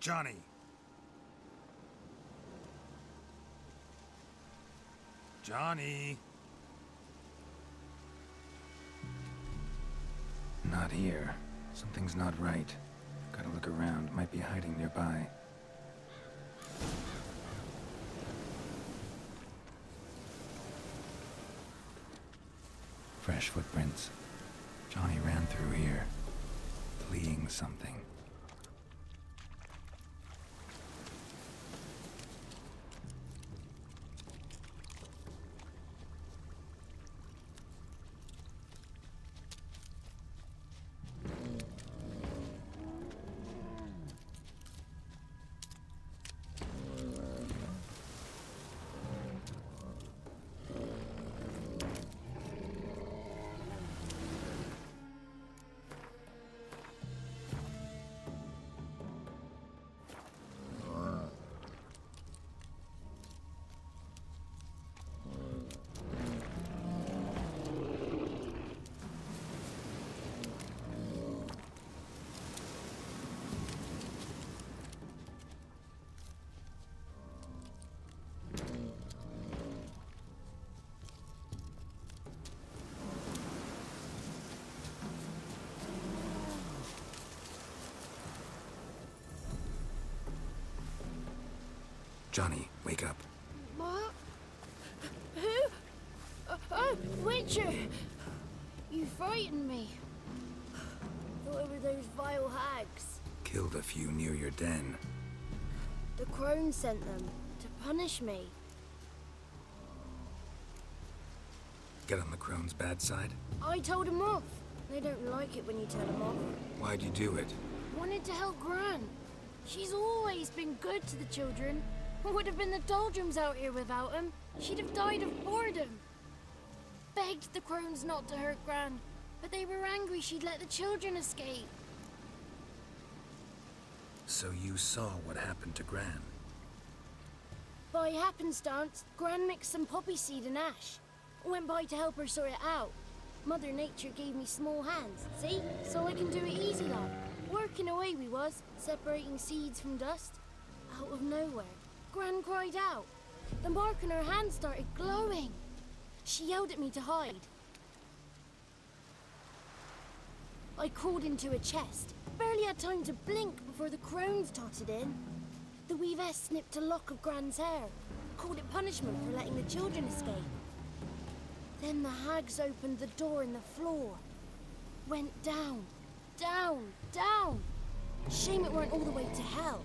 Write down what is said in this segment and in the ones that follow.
Johnny! Johnny! Not here. Something's not right. Gotta look around. Might be hiding nearby. Fresh footprints. Johnny ran through here, fleeing something. Johnny, wake up. What? Who? Oh, Witcher! You frightened me. Thought it were those vile hags. Killed a few near your den. The crone sent them to punish me. Get on the crone's bad side? I told them off. They don't like it when you tell them off. Why'd you do it? Wanted to help Gran. She's always been good to the children. It would have been the doldrums out here without him. She'd have died of boredom. Begged the crones not to hurt Gran, but they were angry she'd let the children escape. So you saw what happened to Gran? By happenstance, Gran mixed some poppy seed and ash. Went by to help her sort it out. Mother Nature gave me small hands, see? So I can do it easy like. Working away we was, separating seeds from dust. Out of nowhere, Gran cried out. The mark on her hand started glowing. She yelled at me to hide. I crawled into a chest. Barely had time to blink before the crones totted in. The weavess snipped a lock of Gran's hair. Called it punishment for letting the children escape. Then the hags opened the door in the floor. Went down, down, down. Shame it weren't all the way to hell.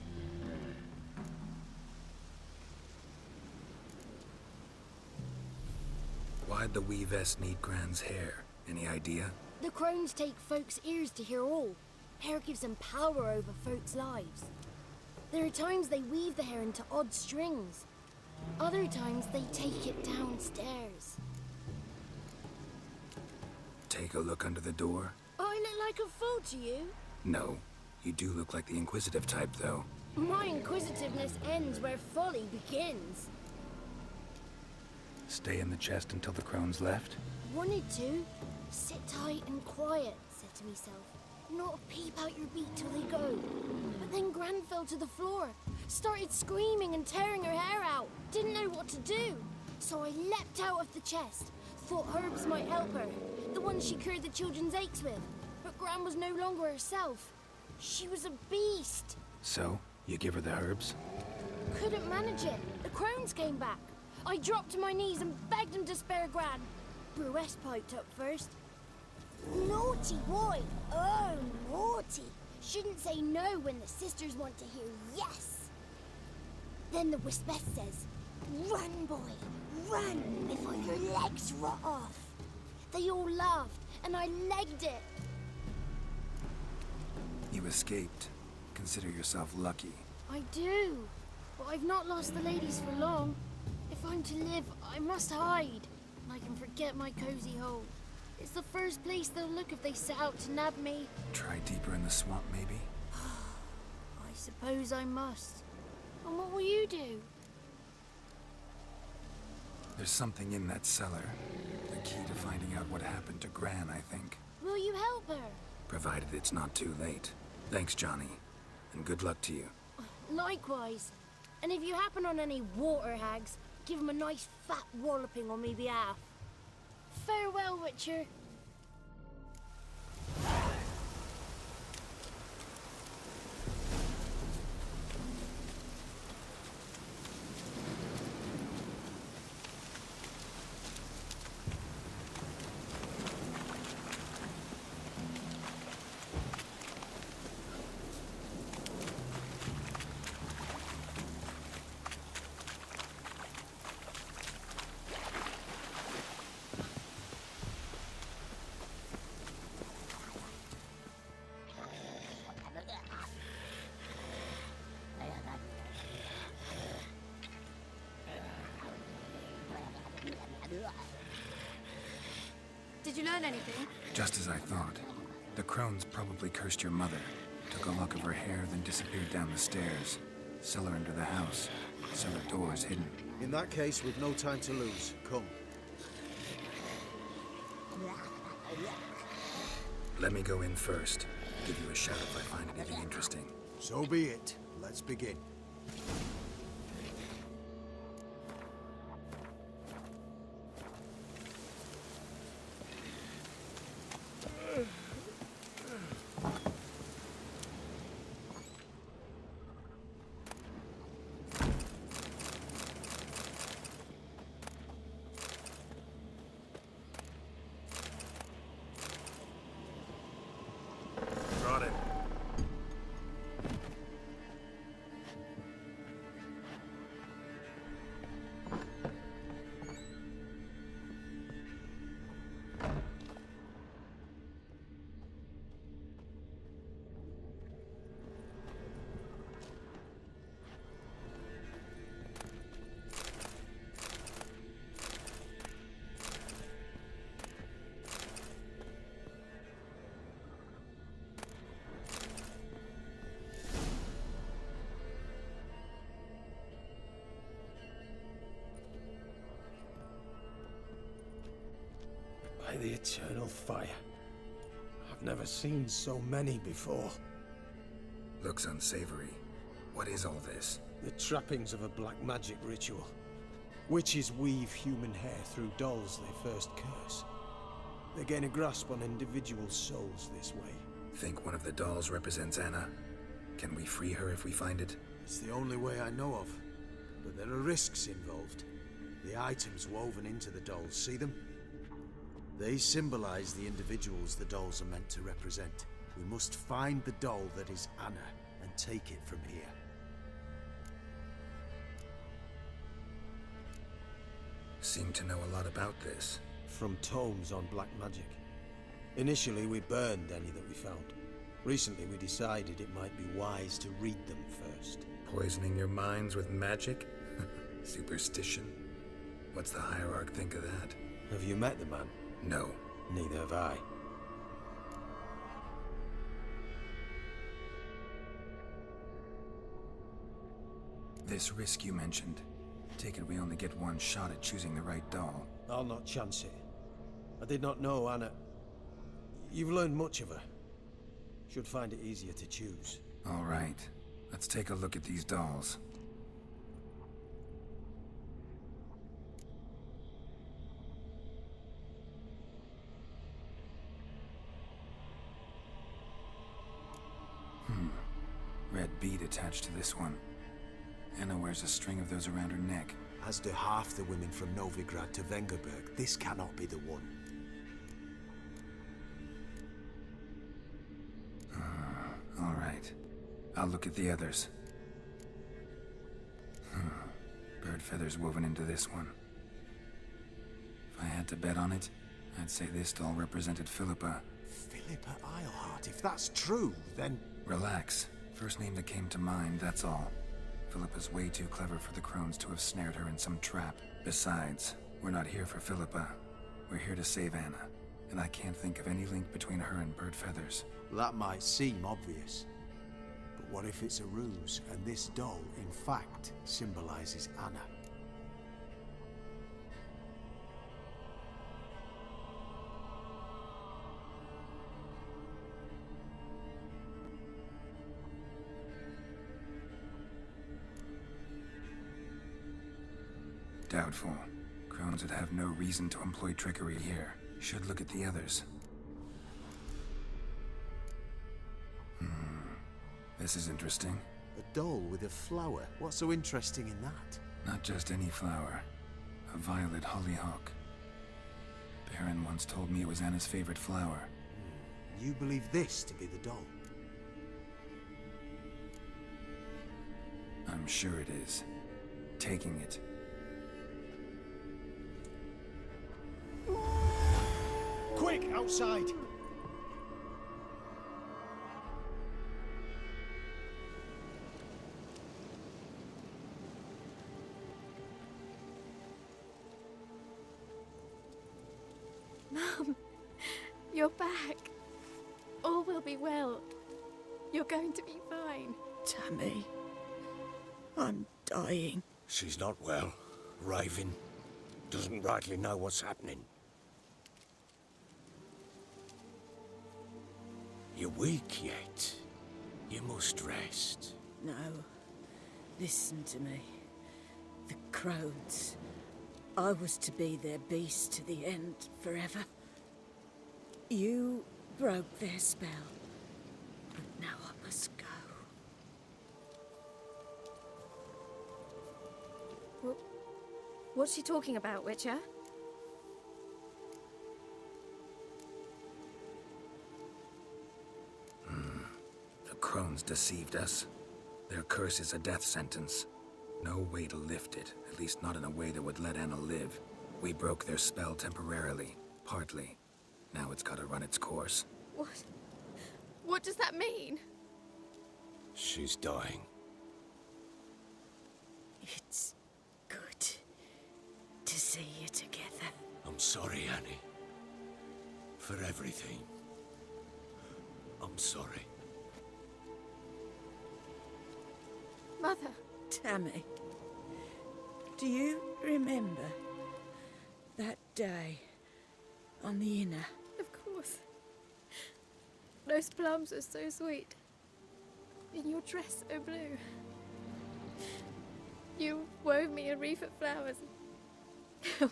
Why'd the weavess need Gran's hair? Any idea? The crones take folks' ears to hear all. Hair gives them power over folks' lives. There are times they weave the hair into odd strings. Other times they take it downstairs. Take a look under the door? I look like a fool to you? No. You do look like the inquisitive type, though. My inquisitiveness ends where folly begins. Stay in the chest until the crones left? Wanted to. Sit tight and quiet, said to myself. Not a peep out your beat till they go. But then Gran fell to the floor. Started screaming and tearing her hair out. Didn't know what to do. So I leapt out of the chest. Thought herbs might help her. The ones she cured the children's aches with. But Gran was no longer herself. She was a beast. So, you give her the herbs? Couldn't manage it. The crones came back. I dropped to my knees and begged him to spare Gran. Bruess piped up first. Naughty boy! Oh, naughty! Shouldn't say no when the sisters want to hear yes. Then the Wispeth says, "Run, boy, run before your legs rot off." They all laughed, and I legged it. You escaped. Consider yourself lucky. I do, but I've not lost the ladies for long. If I'm to live, I must hide, and I can forget my cozy hole. It's the first place they'll look if they set out to nab me. Try deeper in the swamp, maybe? I suppose I must. And what will you do? There's something in that cellar. The key to finding out what happened to Gran, I think. Will you help her? Provided it's not too late. Thanks, Johnny. And good luck to you. Likewise. And if you happen on any water hags, give 'em a nice fat walloping on me behalf. Farewell, Witcher. Did you learn anything? Just as I thought. The crones probably cursed your mother, took a lock of her hair, then disappeared down the stairs. Cellar under the house. Cellar doors hidden. In that case, we've no time to lose. Come. Let me go in first. Give you a shout if I find anything interesting. So be it. Let's begin. Brought it. By the eternal fire. I've never seen so many before. Looks unsavory. What is all this? The trappings of a black magic ritual. Witches weave human hair through dolls they first curse. They gain a grasp on individual souls this way. Think one of the dolls represents Anna? Can we free her if we find it? It's the only way I know of. But there are risks involved. The items woven into the dolls, see them? They symbolize the individuals the dolls are meant to represent. We must find the doll that is Anna and take it from here. Seem to know a lot about this. From tomes on black magic. Initially, we burned any that we found. Recently, we decided it might be wise to read them first. Poisoning your minds with magic? Superstition? What's the hierarch think of that? Have you met the man? No. Neither have I. This risk you mentioned. Take it we only get one shot at choosing the right doll. I'll not chance it. I did not know Anna. You've learned much of her. Should find it easier to choose. All right. Let's take a look at these dolls. Red bead attached to this one. Anna wears a string of those around her neck. As do half the women from Novigrad to Vengerberg. This cannot be the one. All right. I'll look at the others. Bird feathers woven into this one. If I had to bet on it, I'd say this doll represented Philippa. Philippa Eilhart. If that's true, then... Relax. First name that came to mind, that's all. Philippa's way too clever for the crones to have snared her in some trap. Besides, we're not here for Philippa. We're here to save Anna. And I can't think of any link between her and Bird Feathers. That might seem obvious. But what if it's a ruse, and this doll, in fact, symbolizes Anna? Doubtful. Crones would have no reason to employ trickery here. Should look at the others. This is interesting. A doll with a flower? What's so interesting in that? Not just any flower. A violet hollyhock. Baron once told me it was Anna's favorite flower. You believe this to be the doll? I'm sure it is. Taking it. Quick, outside! Mum, you're back. All will be well. You're going to be fine. Tammy, I'm dying. She's not well. Raving. Doesn't rightly know what's happening. You're weak yet. You must rest. No. Listen to me. The Crones. I was to be their beast to the end, forever. You broke their spell. But now I must go. What's she talking about, Witcher? The Crones deceived us. Their curse is a death sentence. No way to lift it, at least not in a way that would let Anna live. We broke their spell temporarily, partly. Now it's gotta run its course. What? What does that mean? She's dying. It's good to see you together. I'm sorry, Annie. For everything. I'm sorry. Mother. Tammy, do you remember that day on the Inner? Of course. Those plums are so sweet. And your dress so blue. You wove me a wreath of flowers.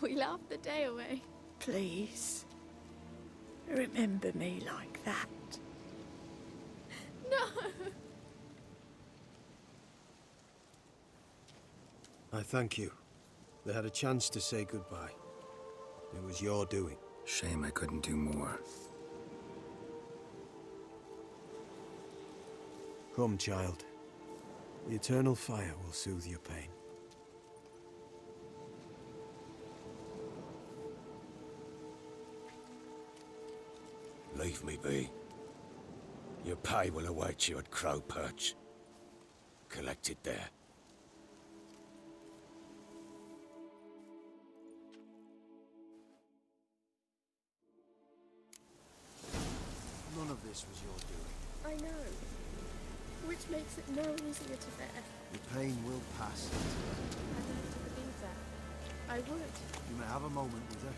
We laughed the day away. Please, remember me like that. No! I thank you. They had a chance to say goodbye. It was your doing. Shame I couldn't do more. Come, child. The eternal fire will soothe your pain. Leave me be. Your pay will await you at Crow Perch. Collect it there. None of this was your doing. I know. Which makes it no easier to bear. The pain will pass. I'd like to believe that. I would. You may have a moment with her.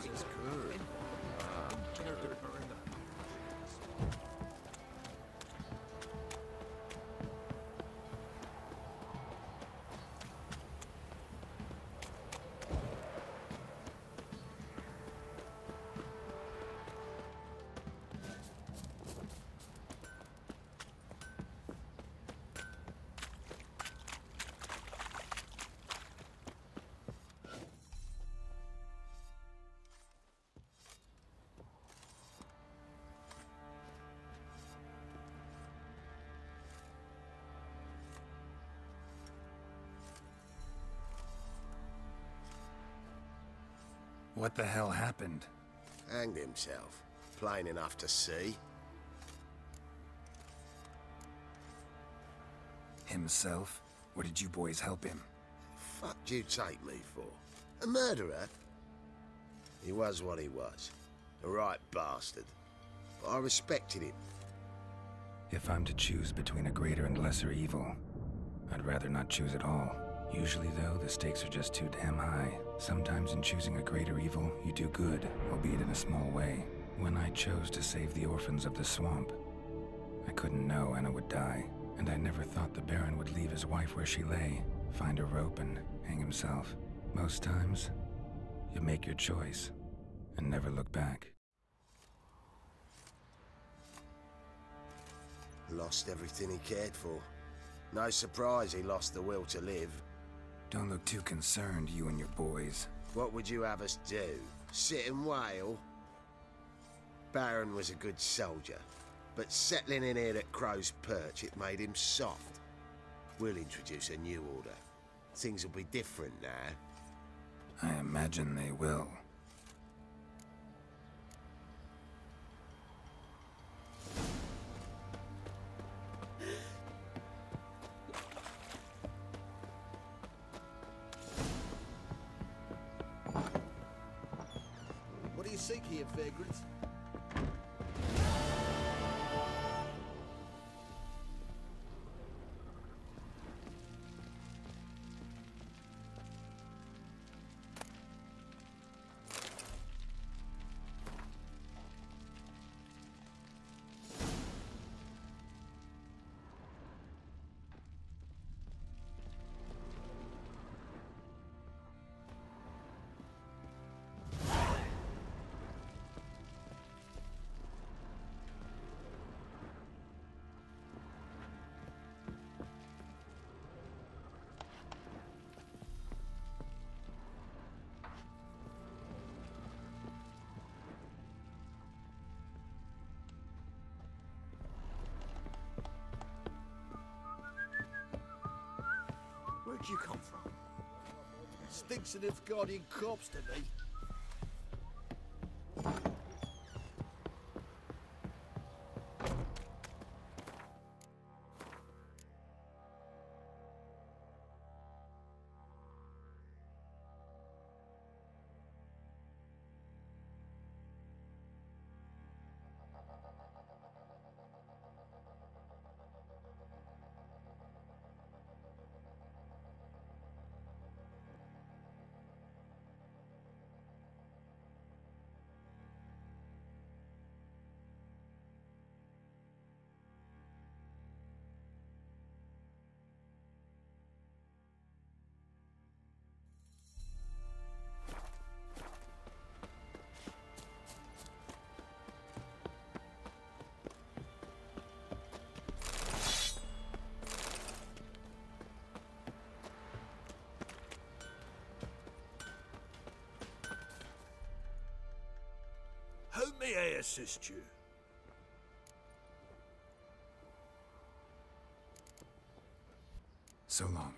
He's good. What the hell happened? Hanged himself. Plain enough to see. Himself? Or did you boys help him? Fuck do you take me for? A murderer? He was what he was. A right bastard. But I respected him. If I'm to choose between a greater and lesser evil, I'd rather not choose at all. Usually, though, the stakes are just too damn high. Sometimes in choosing a greater evil, you do good, albeit in a small way. When I chose to save the orphans of the swamp, I couldn't know Anna would die, and I never thought the Baron would leave his wife where she lay, find a rope and hang himself. Most times, you make your choice and never look back. Lost everything he cared for. No surprise he lost the will to live. Don't look too concerned, you and your boys. What would you have us do? Sit and wail? Baron was a good soldier, but settling in here at Crow's Perch, it made him soft. We'll introduce a new order. Things will be different now. I imagine they will. What do you seek here, vagrants? Where'd you come from? Stinks of Nilfgaardian corpse to me. How may I assist you? So long.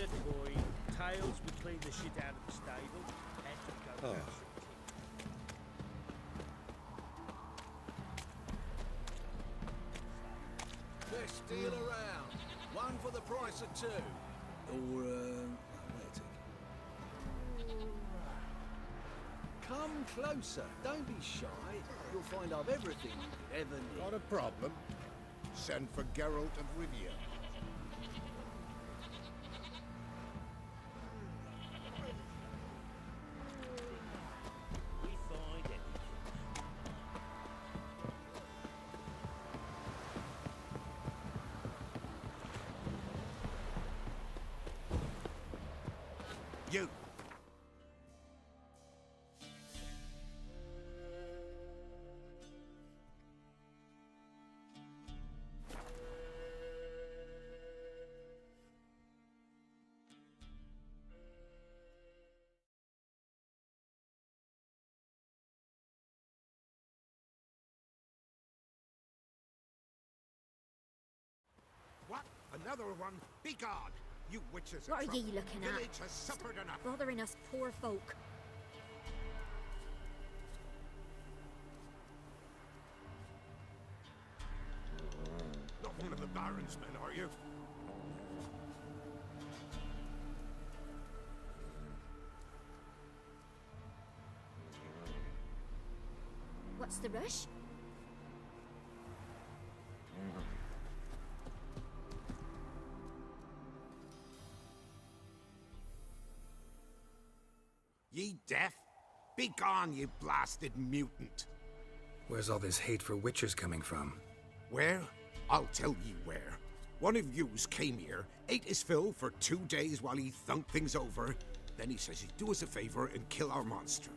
a coin. Tails would clean the shit out of the stable. Head would go Oh. for some king. Best deal around. One for the price of two. Or, wait a tick. Come closer. Don't be shy. You'll find I've everything you could ever need. Not a problem. Send for Geralt of Rivia. We find anything. You! What? Another one? Be gone! You witches! What are ye looking at? Village has suffered enough. Bothering us poor folk. Not one of the Baron's men, are you? What's the rush? Ye deaf? Be gone, you blasted mutant! Where's all this hate for witchers coming from? Where? I'll tell ye where. One of yous came here, ate his fill for 2 days while he thunked things over. Then he says he'd do us a favor and kill our monster.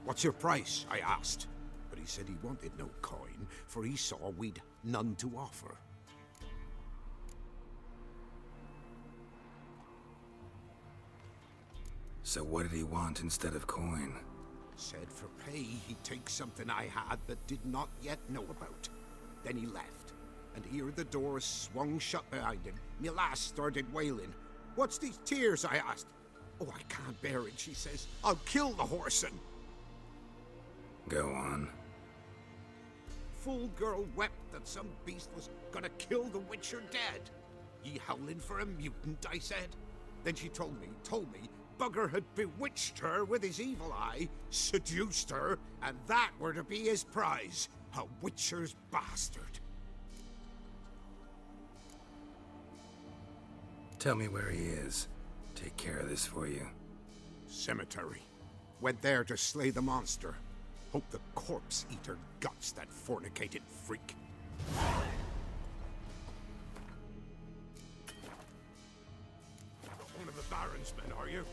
What's your price? I asked. But he said he wanted no coin, for he saw we'd none to offer. So what did he want instead of coin? Said for pay he'd take something I had that did not yet know about. Then he left, and here the door swung shut behind him. Me lass started wailing. What's these tears? I asked. Oh, I can't bear it, she says. I'll kill the whoreson. Go on. Fool girl wept that some beast was gonna kill the witcher dead. Ye howling for a mutant, I said. Then she told me, Bugger had bewitched her with his evil eye, seduced her, and that were to be his prize, a witcher's bastard. Tell me where he is. Take care of this for you. Cemetery. Went there to slay the monster. Hope the corpse eater guts that fornicated freak. Not one of the Baron's men, are you?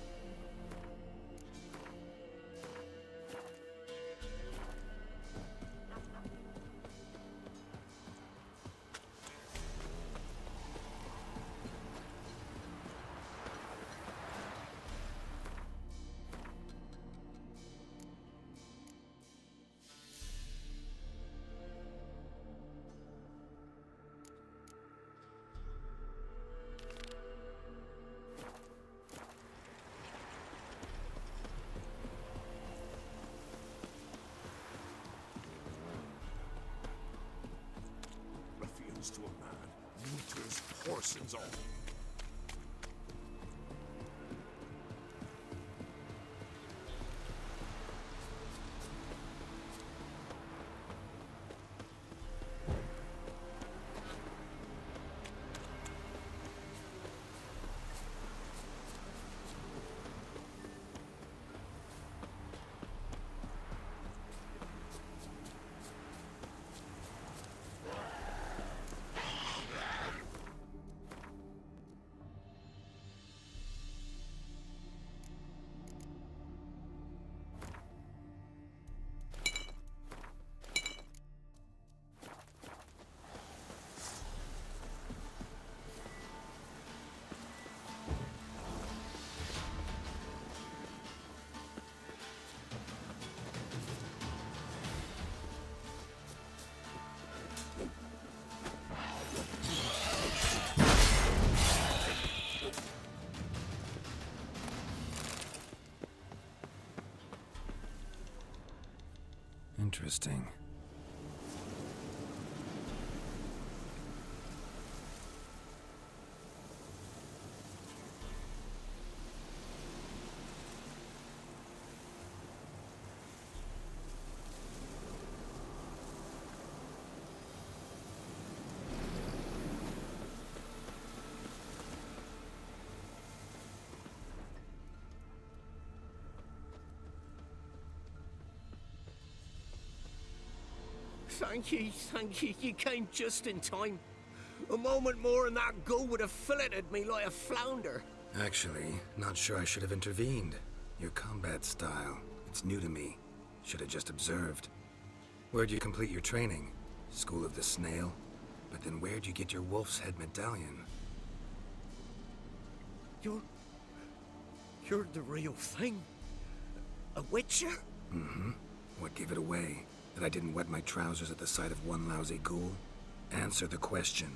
To a man, me to his horsens all. Interesting. Thank you, you came just in time. A moment more and that gull would have filleted me like a flounder. Actually, not sure I should have intervened. Your combat style, it's new to me. Should have just observed. Where'd you complete your training? School of the Snail? But then where'd you get your wolf's head medallion? You're the real thing? A witcher? Mm-hmm. What gave it away? That I didn't wet my trousers at the sight of one lousy ghoul? Answer the question.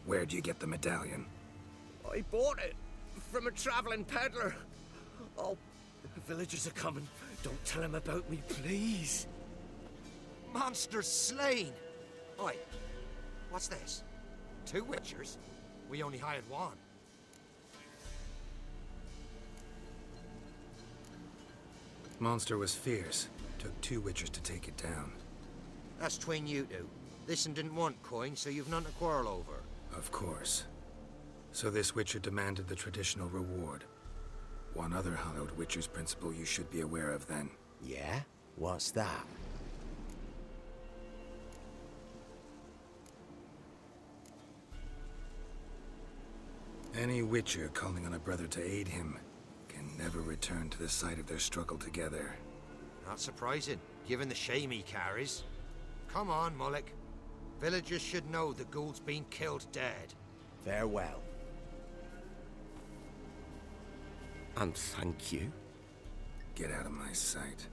Where'd you get the medallion? I bought it from a traveling peddler. Oh, the villagers are coming. Don't tell them about me, please. Monsters slain! Oi, what's this? 2 witchers? We only hired one. Monster was fierce. Took 2 witchers to take it down. That's tween you two. This'n didn't want coin, so you've none to quarrel over. Of course. So this witcher demanded the traditional reward. One other hallowed witcher's principle you should be aware of then. Yeah? What's that? Any witcher calling on a brother to aid him can never return to the site of their struggle together. Not surprising, given the shame he carries. Come on, Mullock. Villagers should know the ghoul's been killed dead. Farewell. And thank you. Get out of my sight.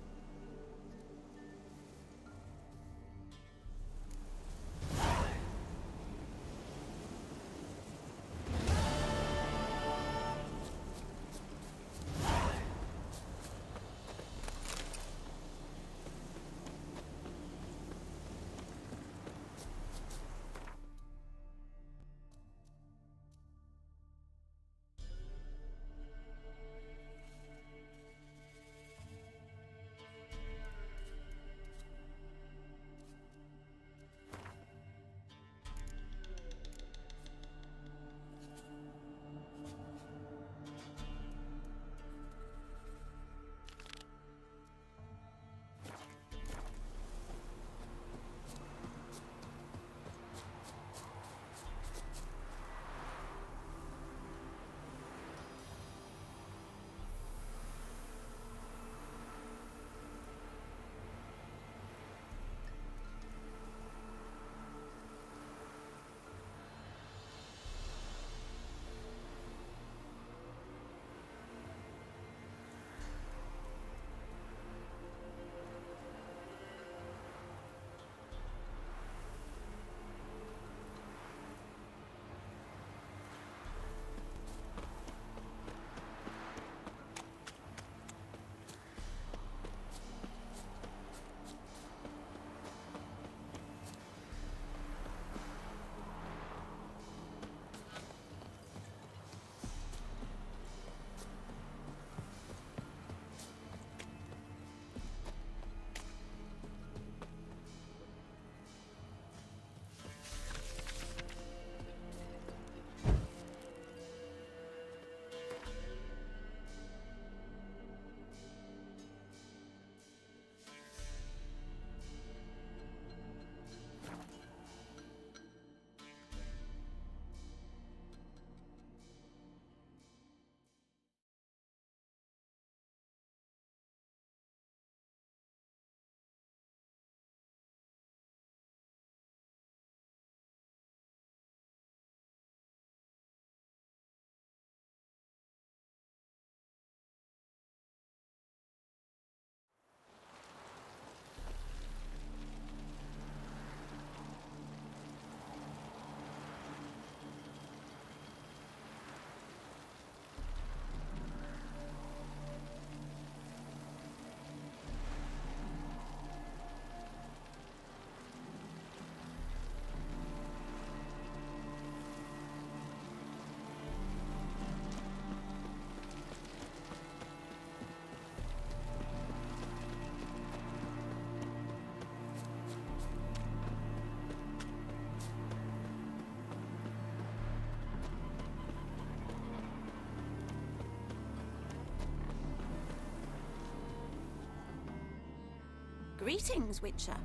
Greetings, Witcher.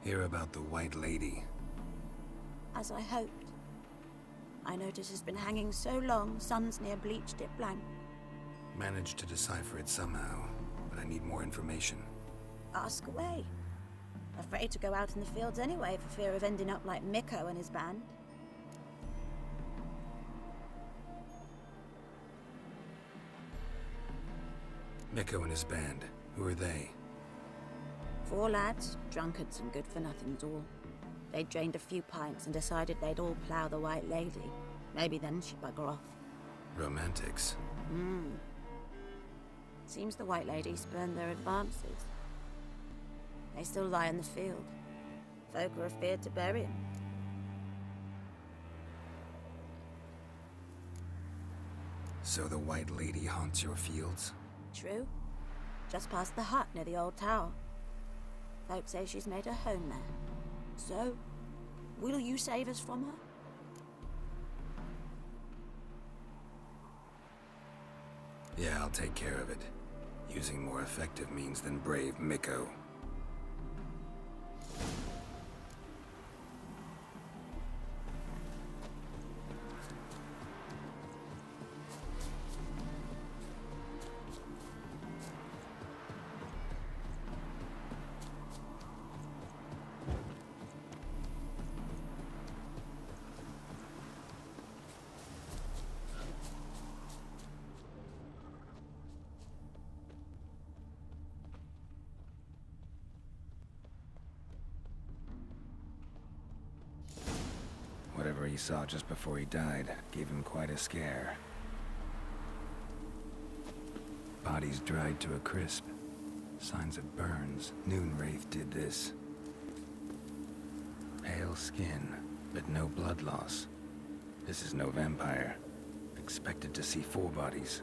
Hear about the White Lady. As I hoped. I notice it's been hanging so long, Sun's near bleached it blank. Managed to decipher it somehow, but I need more information. Ask away. Afraid to go out in the fields anyway for fear of ending up like Mikko and his band. Mikko and his band. Who are they? 4 lads, drunkards and good-for-nothings all. They drained a few pints and decided they'd all plough the White Lady. Maybe then she'd bugger off. Romantics. Seems the White Lady spurned their advances. They still lie in the field. Folk are afeard to bury 'em. So the White Lady haunts your fields? True. Just past the hut near the old tower. Folk say she's made her home there. So, will you save us from her? Yeah, I'll take care of it. Using more effective means than brave Mikko. Whatever he saw just before he died gave him quite a scare. Bodies dried to a crisp. Signs of burns. Noonwraith did this. Pale skin, but no blood loss. This is no vampire. Expected to see 4 bodies.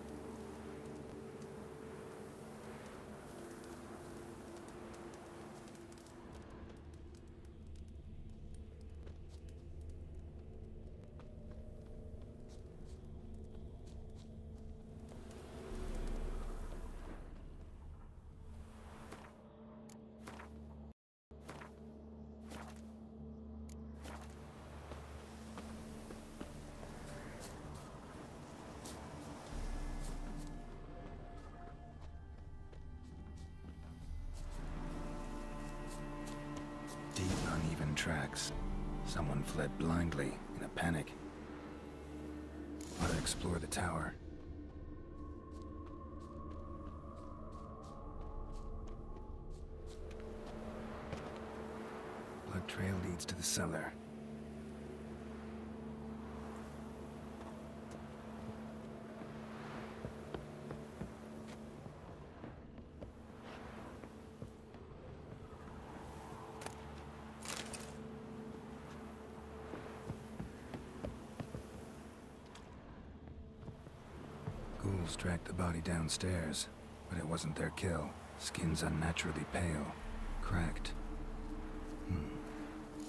Deep, uneven tracks. Someone fled blindly, in a panic. Ought to explore the tower. Blood trail leads to the cellar. Ghouls dragged the body downstairs, but it wasn't their kill. Skin's unnaturally pale, cracked.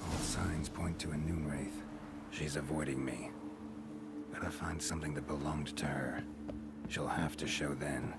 All signs point to a Noonwraith. She's avoiding me. Gotta find something that belonged to her. She'll have to show then.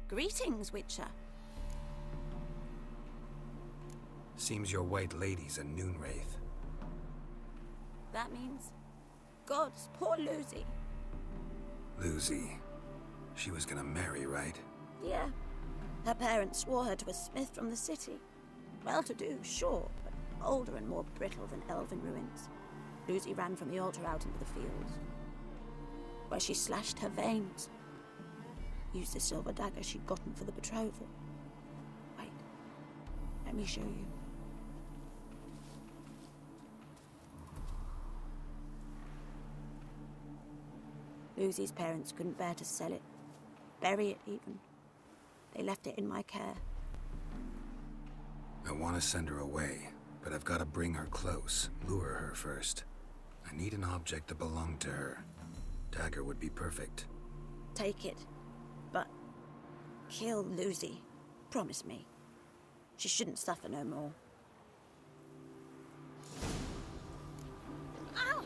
Greetings, Witcher. Seems your White Lady's a Noonwraith. That means... Gods, poor Lucy. Lucy. She was gonna marry, right? Yeah. Her parents swore her to a smith from the city. Well-to-do, sure, but older and more brittle than elven ruins. Lucy ran from the altar out into the fields, where she slashed her veins. Used the silver dagger she'd gotten for the betrothal. Wait, let me show you. Lucy's parents couldn't bear to sell it, bury it even. They left it in my care. I want to send her away, but I've got to bring her close, lure her first. I need an object that belonged to her. Dagger would be perfect. Take it, but kill Lucy. Promise me. She shouldn't suffer no more. Ow!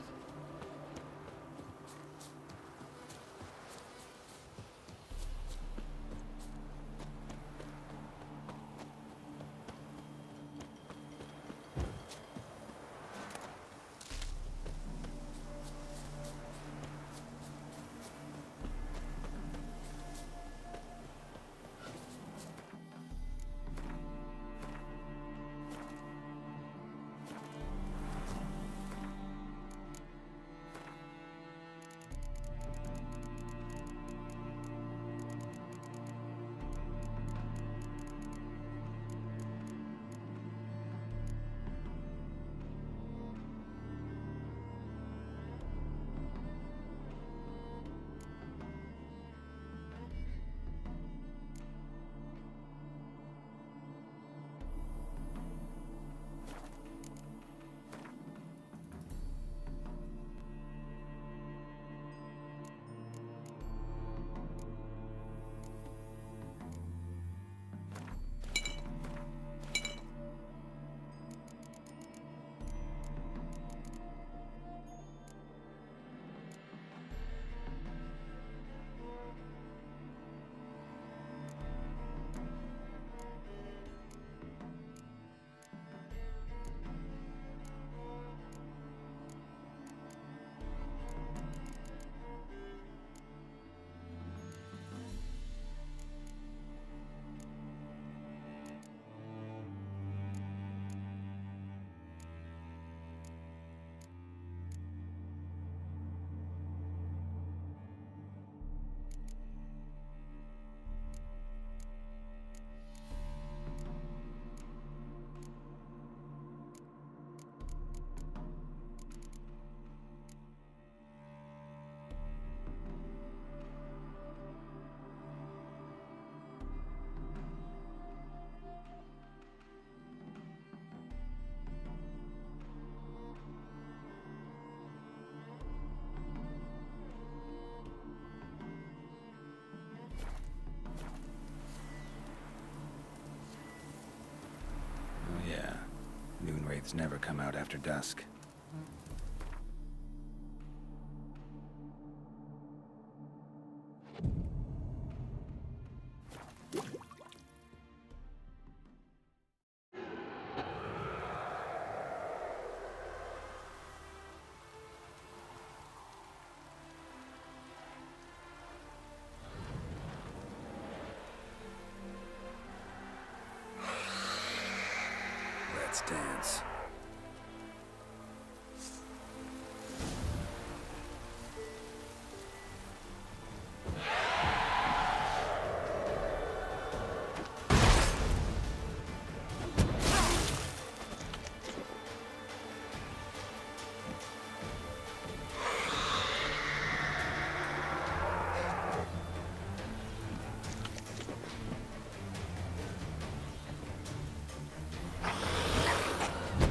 Moonwraiths never come out after dusk. Let's dance.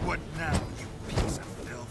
What now, you piece of filth?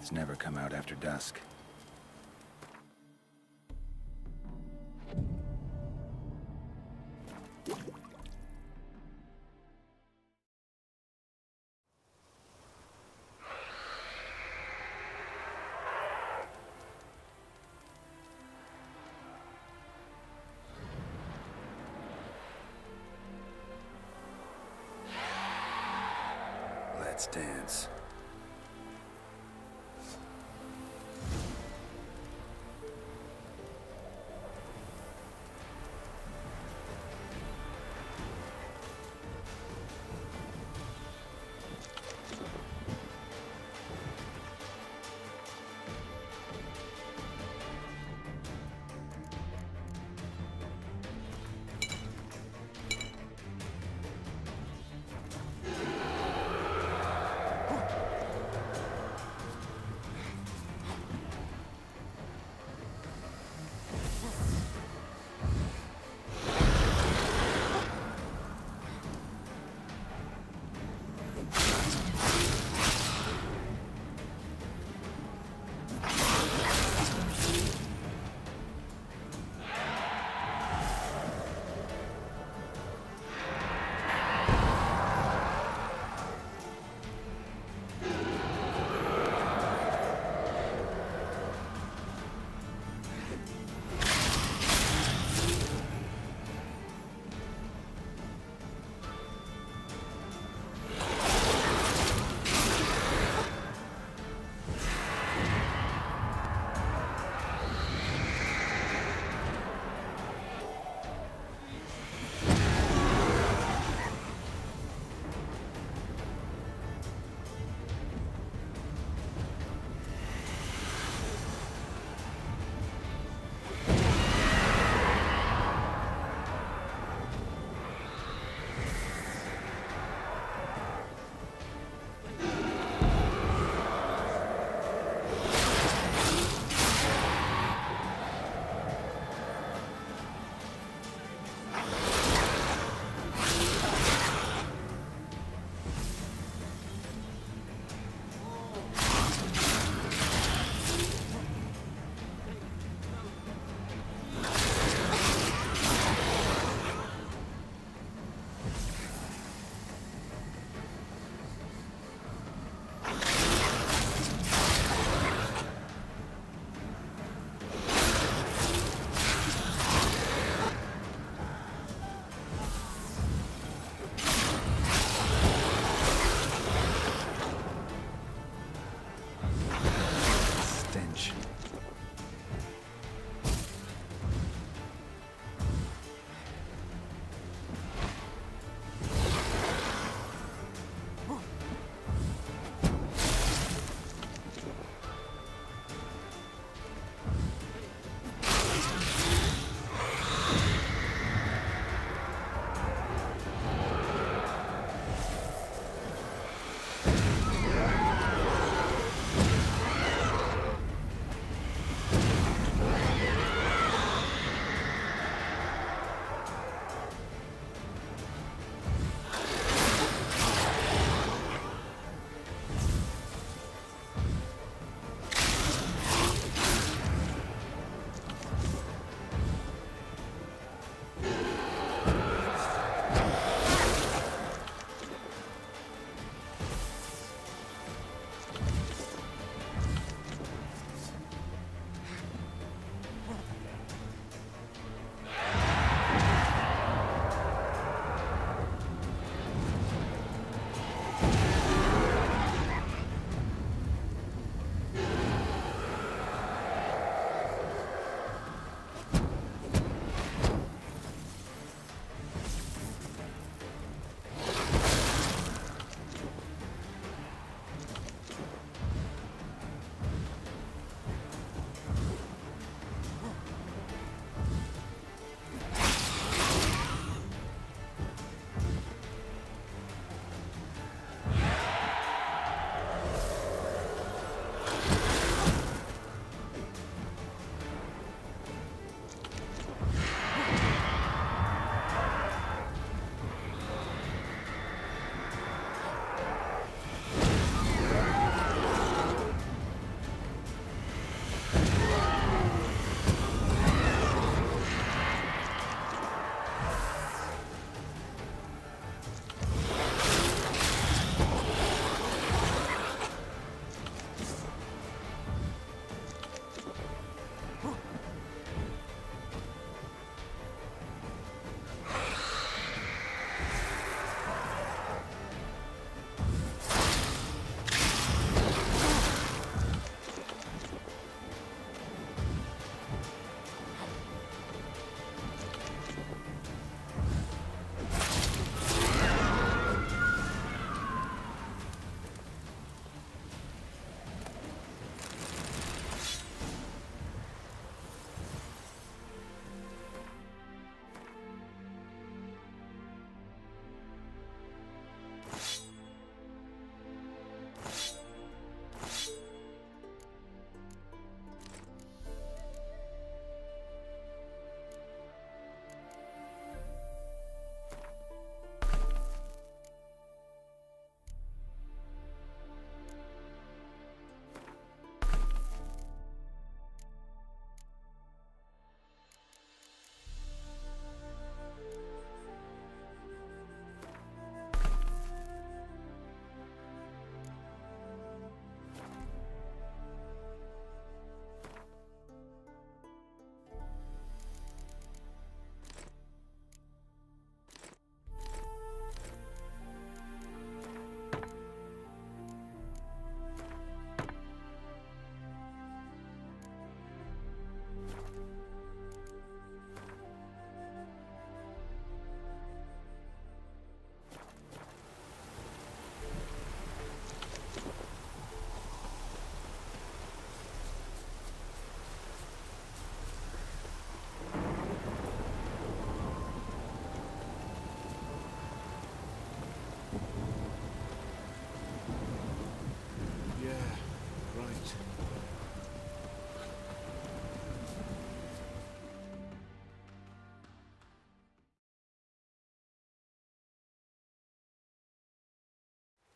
Myths never come out after dusk. Let's dance.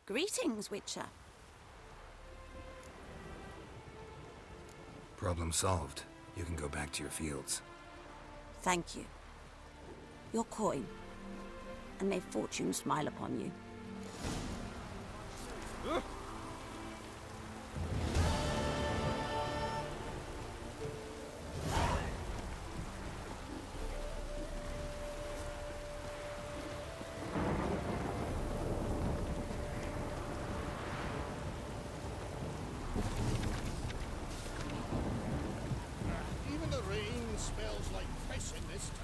Greetings, Witcher. Problem solved. You can go back to your fields. Thank you. Your coin. And may fortune smile upon you. Even the rain smells like piss in this town.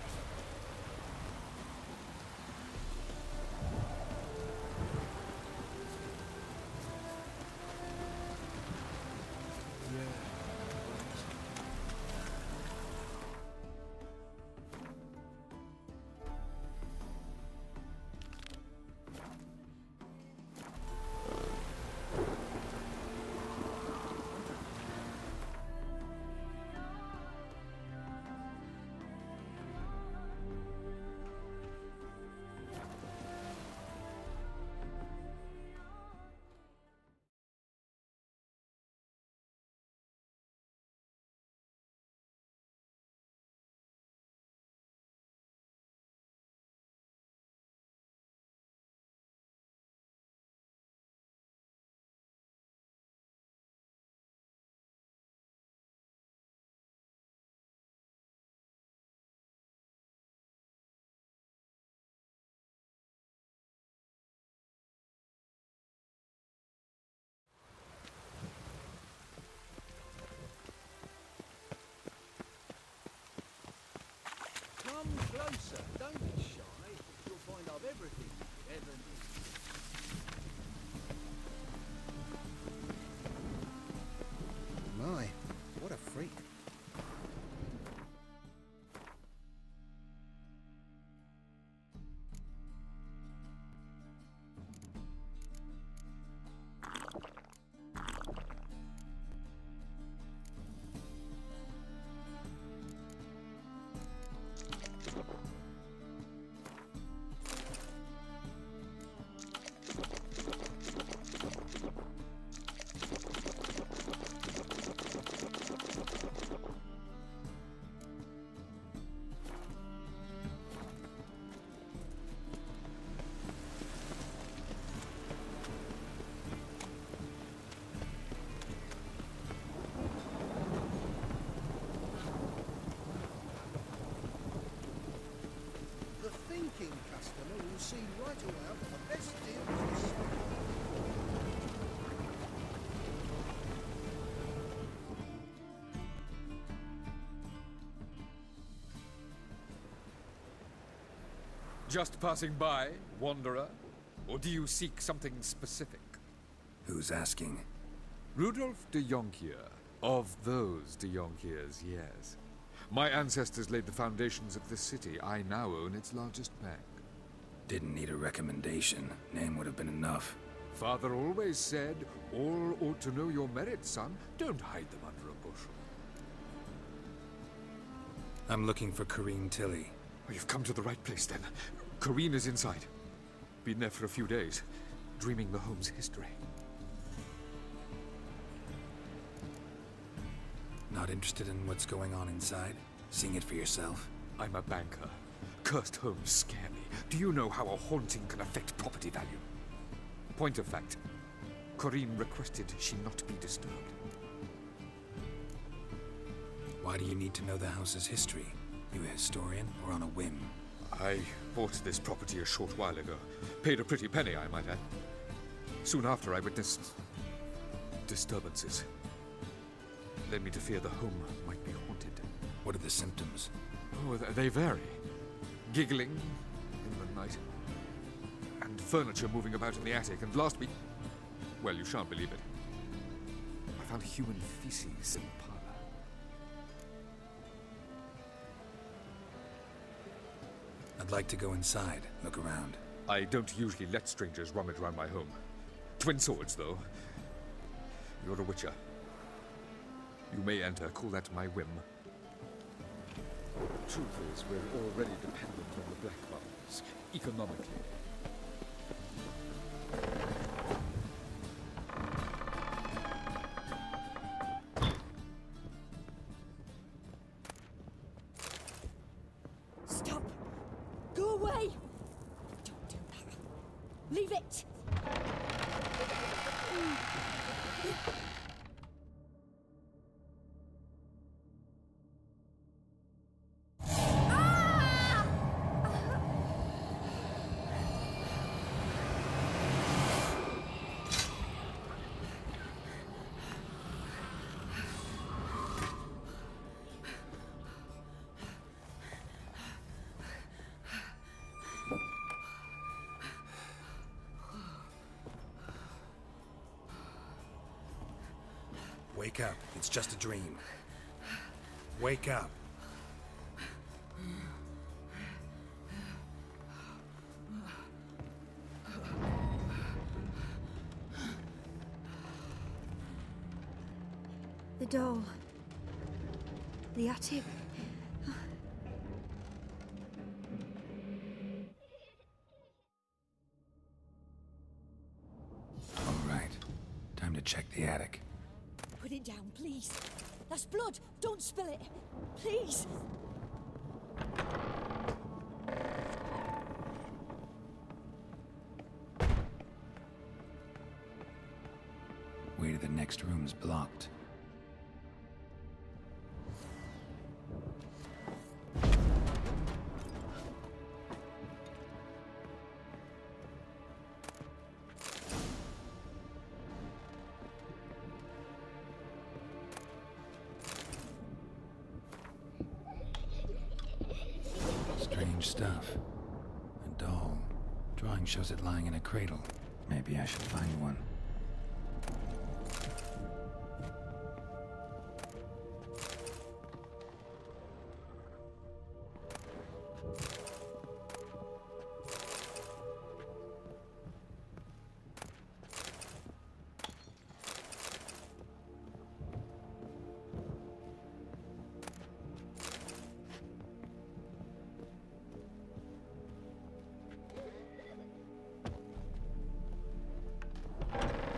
Come closer, don't be shy. You'll find I've everything you ever need. My, what a freak. The thinking customer will see right away for the best deal this summer. Just passing by, wanderer? Or do you seek something specific? Who's asking? Rudolf de Jonkier. Of those de Jonkiers, yes. My ancestors laid the foundations of this city. I now own its largest bank. Didn't need a recommendation. Name would have been enough. Father always said, all ought to know your merits, son. Don't hide them under a bushel. I'm looking for Corrine Tilly. Oh, you've come to the right place, then. Corrine is inside. Been there for a few days, dreaming the home's history. Not interested in what's going on inside? Seeing it for yourself? I'm a banker. Cursed homes scare me. Do you know how a haunting can affect property value? Point of fact, Corrine requested she not be disturbed. Why do you need to know the house's history? You a historian or on a whim? I bought this property a short while ago. Paid a pretty penny, I might add. Soon after, I witnessed disturbances. Led me to fear the home might be haunted. What are the symptoms? Oh, they vary. Giggling in the night. And furniture moving about in the attic. And last week... well, you shan't believe it. I found human feces in the parlor. I'd like to go inside, look around. I don't usually let strangers rummage around my home. Twin swords, though. You're a witcher. You may enter, call that my whim. Truth is, we're already dependent on the black markets, economically. Leave it! Wake up. It's just a dream. Wake up. The doll. The attic. All right. Time to check the attic. Put it down, please. That's blood. Don't spill it. Please. Way to the next room's blocked. Strange stuff. A doll. Drawing shows it lying in a cradle. Maybe I should find one.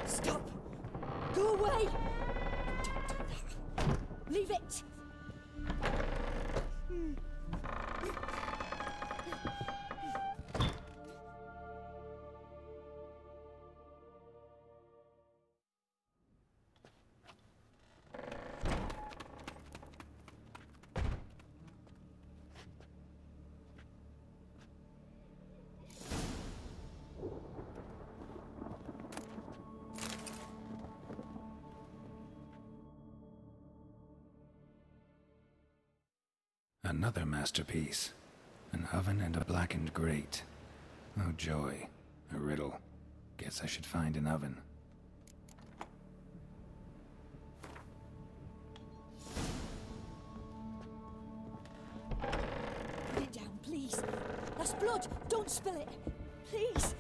Stop! Go away! Don't do that. Leave it! Another masterpiece. An oven and a blackened grate. Oh joy. A riddle. Guess I should find an oven. Put it down, please. That's blood. Don't spill it. Please.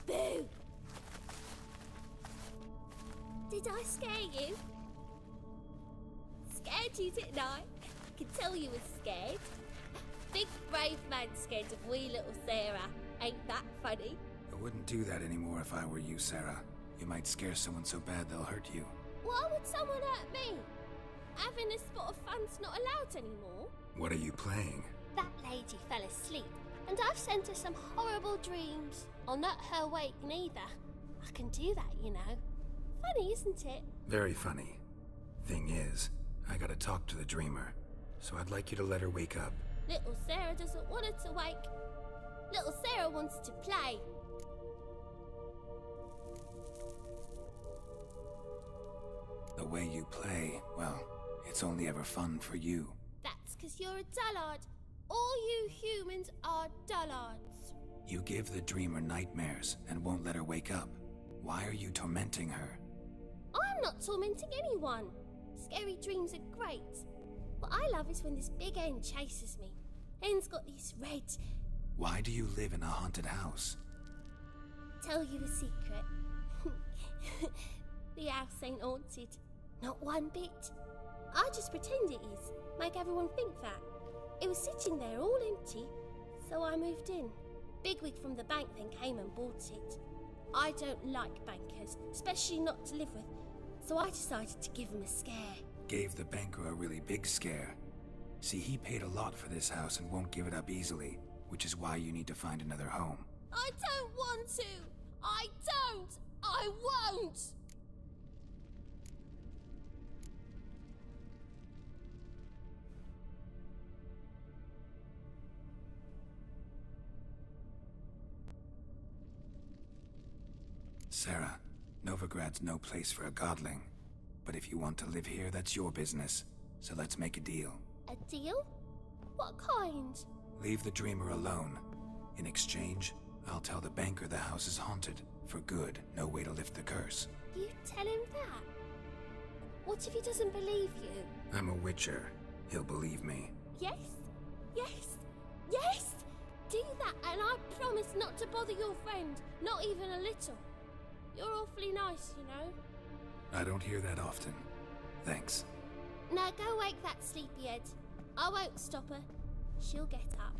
Boo! Did I scare you? Scared you, didn't I? I could tell you were scared. Big brave man scared of wee little Sarah. Ain't that funny? I wouldn't do that anymore if I were you, Sarah. You might scare someone so bad they'll hurt you. Why would someone hurt me? Having a spot of fun's not allowed anymore. What are you playing? That lady fell asleep, and I've sent her some horrible dreams. I'll not her wake neither. I can do that, you know. Funny, isn't it? Very funny. Thing is, I gotta talk to the dreamer, so I'd like you to let her wake up. Little Sarah doesn't want her to wake. Little Sarah wants to play. way you play, well, it's only ever fun for you. That's because you're a dullard. All you humans are dullards. You give the dreamer nightmares and won't let her wake up. Why are you tormenting her? I'm not tormenting anyone. Scary dreams are great. What I love is when this big N chases me. N's got these red... Why do you live in a haunted house? Tell you a secret. The house ain't haunted. Not one bit. I just pretend it is. Make everyone think that. It was sitting there all empty, so I moved in. Bigwig from the bank then came and bought it. I don't like bankers, especially not to live with, so I decided to give him a scare. Gave the banker a really big scare. See, he paid a lot for this house and won't give it up easily, which is why you need to find another home. I don't want to! I don't! I won't! Sarah, Novigrad's no place for a godling. But if you want to live here, that's your business. So let's make a deal. A deal? What kind? Leave the dreamer alone. In exchange, I'll tell the banker the house is haunted. For good, no way to lift the curse. You tell him that? What if he doesn't believe you? I'm a witcher. He'll believe me. Yes? Yes? Yes! Do that and I promise not to bother your friend. Not even a little. You're awfully nice, you know. I don't hear that often. Thanks. Now go wake that sleepyhead. I won't stop her. She'll get up.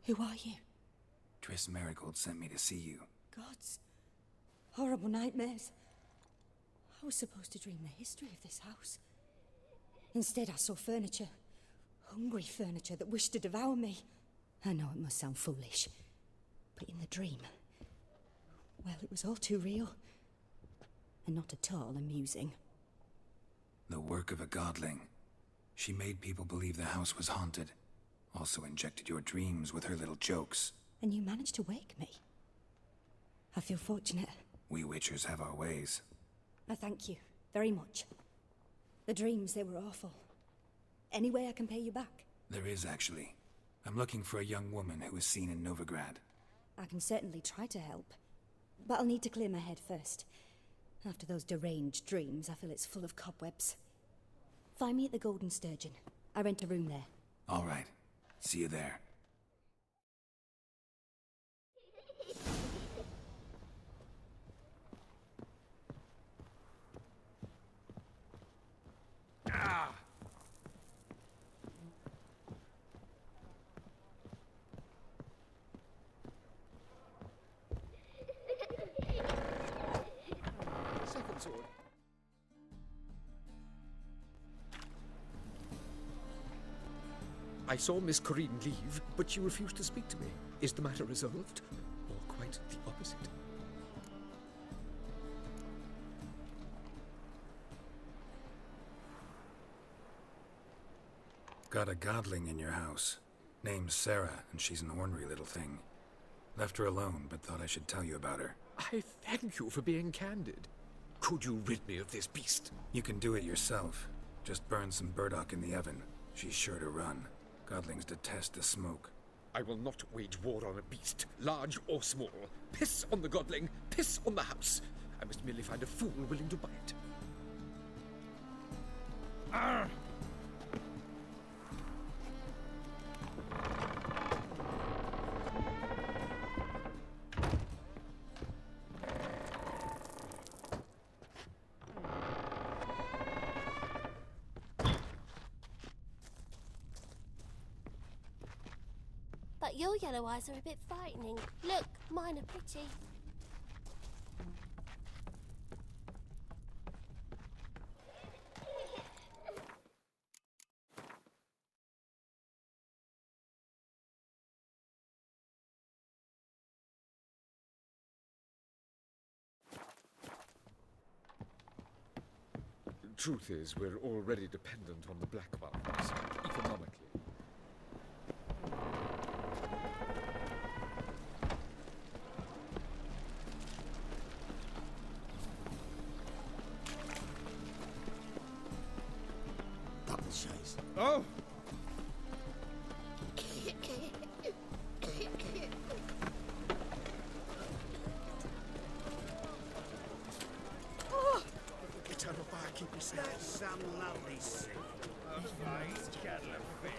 Who are you? Triss Marigold sent me to see you. Gods. Horrible nightmares. I was supposed to dream the history of this house. Instead, I saw furniture. Hungry furniture that wished to devour me. I know it must sound foolish, but in the dream, well, it was all too real. And not at all amusing. The work of a godling. She made people believe the house was haunted. Also injected your dreams with her little jokes. And you managed to wake me. I feel fortunate. We witchers have our ways. I thank you very much. The dreams, they were awful. Any way I can pay you back? There is, actually. I'm looking for a young woman who was seen in Novigrad. I can certainly try to help. But I'll need to clear my head first. After those deranged dreams, I feel it's full of cobwebs. Find me at the Golden Sturgeon. I rent a room there. All right. See you there. sword. I saw Miss Corrine leave, but she refused to speak to me. Is the matter resolved? Or quite the opposite? Got a godling in your house. Name's Sarah, and she's an ornery little thing. Left her alone, but thought I should tell you about her. I thank you for being candid. Could you rid me of this beast? You can do it yourself. Just burn some burdock in the oven. She's sure to run. Godlings detest the smoke. I will not wage war on a beast, large or small. Piss on the godling, piss on the house. I must merely find a fool willing to buy it. Arr! But your yellow eyes are a bit frightening. Look, mine are pretty. Truth is, we're already dependent on the Black Ones, economically. Double chase. Oh! Eternal fire, keep me safe. That's some lovely scene. A fine kettle of fish.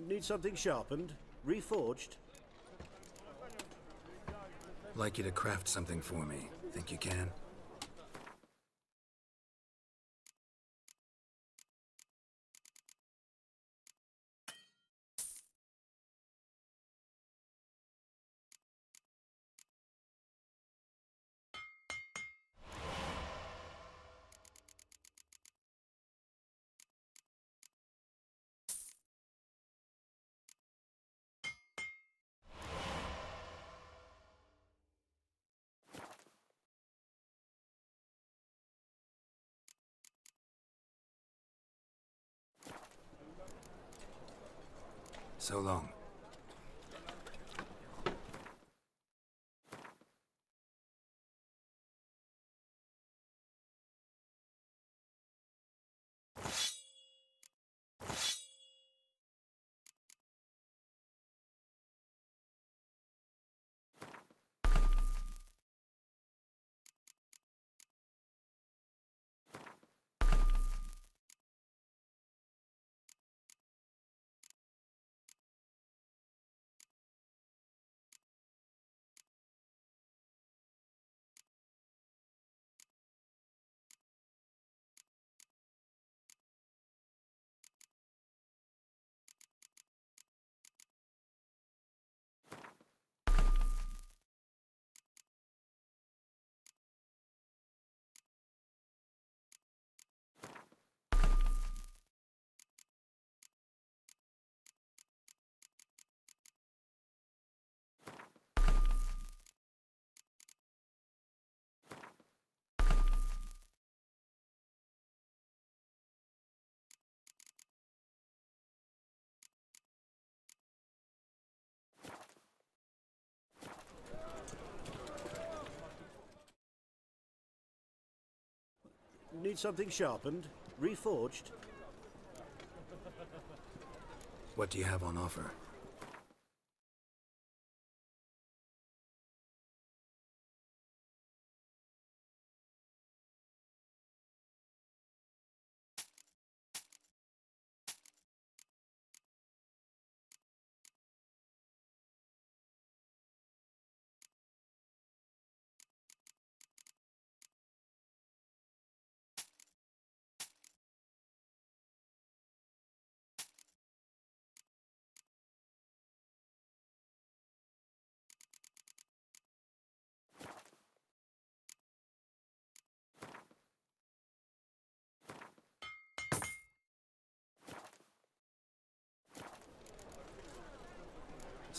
Need something sharpened? Reforged? Like you to craft something for me. Think you can? So long. Need something sharpened? Reforged? What do you have on offer?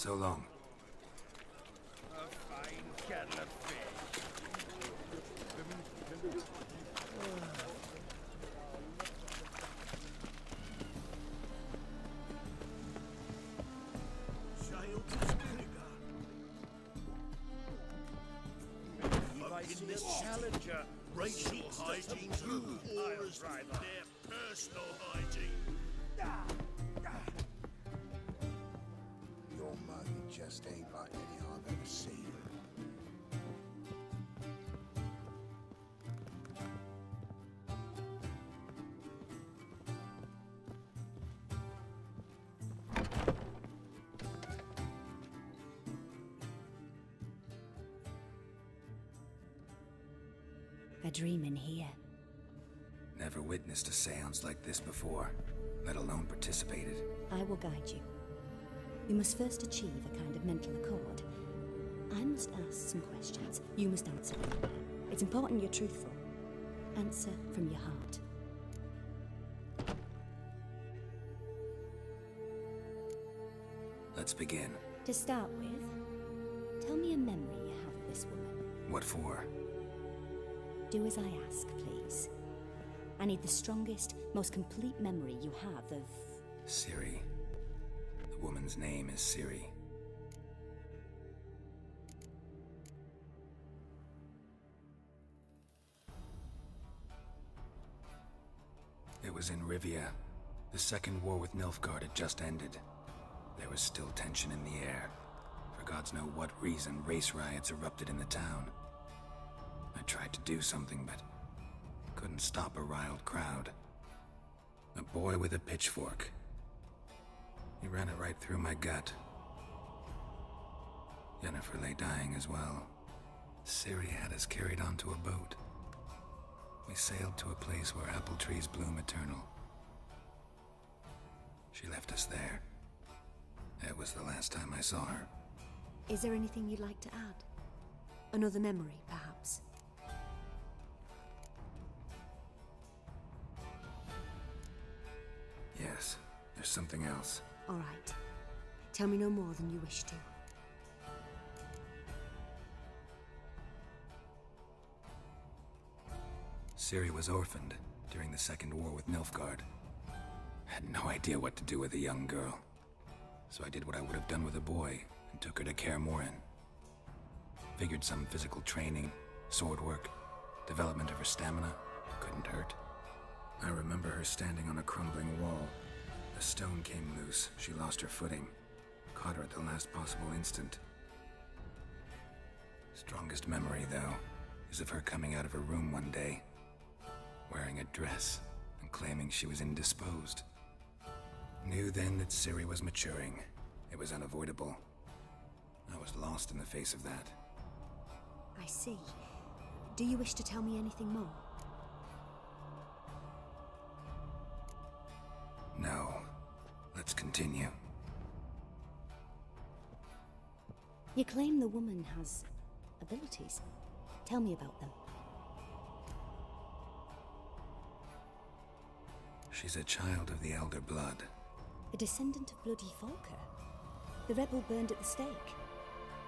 So long. A fine kettle of fish. In this challenger, Racial hygiene too, or is their personal hygiene? Your mother just ain't like any I've ever seen. A dream in here. Never witnessed a seance like this before, let alone participated. I will guide you. You must first achieve a kind of mental accord. I must ask some questions. You must answer them. It's important you're truthful. Answer from your heart. Let's begin. To start with, tell me a memory you have of this woman. What for? Do as I ask, please. I need the strongest, most complete memory you have of... Ciri. The woman's name is Ciri. It was in Rivia. The second war with Nilfgaard had just ended. There was still tension in the air. For gods know what reason, race riots erupted in the town. I tried to do something, but couldn't stop a riled crowd. A boy with a pitchfork. He ran it right through my gut. Yennefer lay dying as well. Ciri had us carried onto a boat. We sailed to a place where apple trees bloom eternal. She left us there. It was the last time I saw her. Is there anything you'd like to add? Another memory, perhaps? Yes, there's something else. All right. Tell me no more than you wish to. Ciri was orphaned during the Second War with Nilfgaard. Had no idea what to do with a young girl. So I did what I would have done with a boy and took her to Kaer Morhen. Figured some physical training, sword work, development of her stamina couldn't hurt. I remember her standing on a crumbling wall. A stone came loose. She lost her footing. Caught her at the last possible instant. Strongest memory, though, is of her coming out of her room one day, wearing a dress and claiming she was indisposed. Knew then that Ciri was maturing. It was unavoidable. I was lost in the face of that. I see. Do you wish to tell me anything more? No. Let's continue. You claim the woman has abilities. Tell me about them. She's a child of the Elder Blood. A descendant of bloody Falker. The rebel burned at the stake.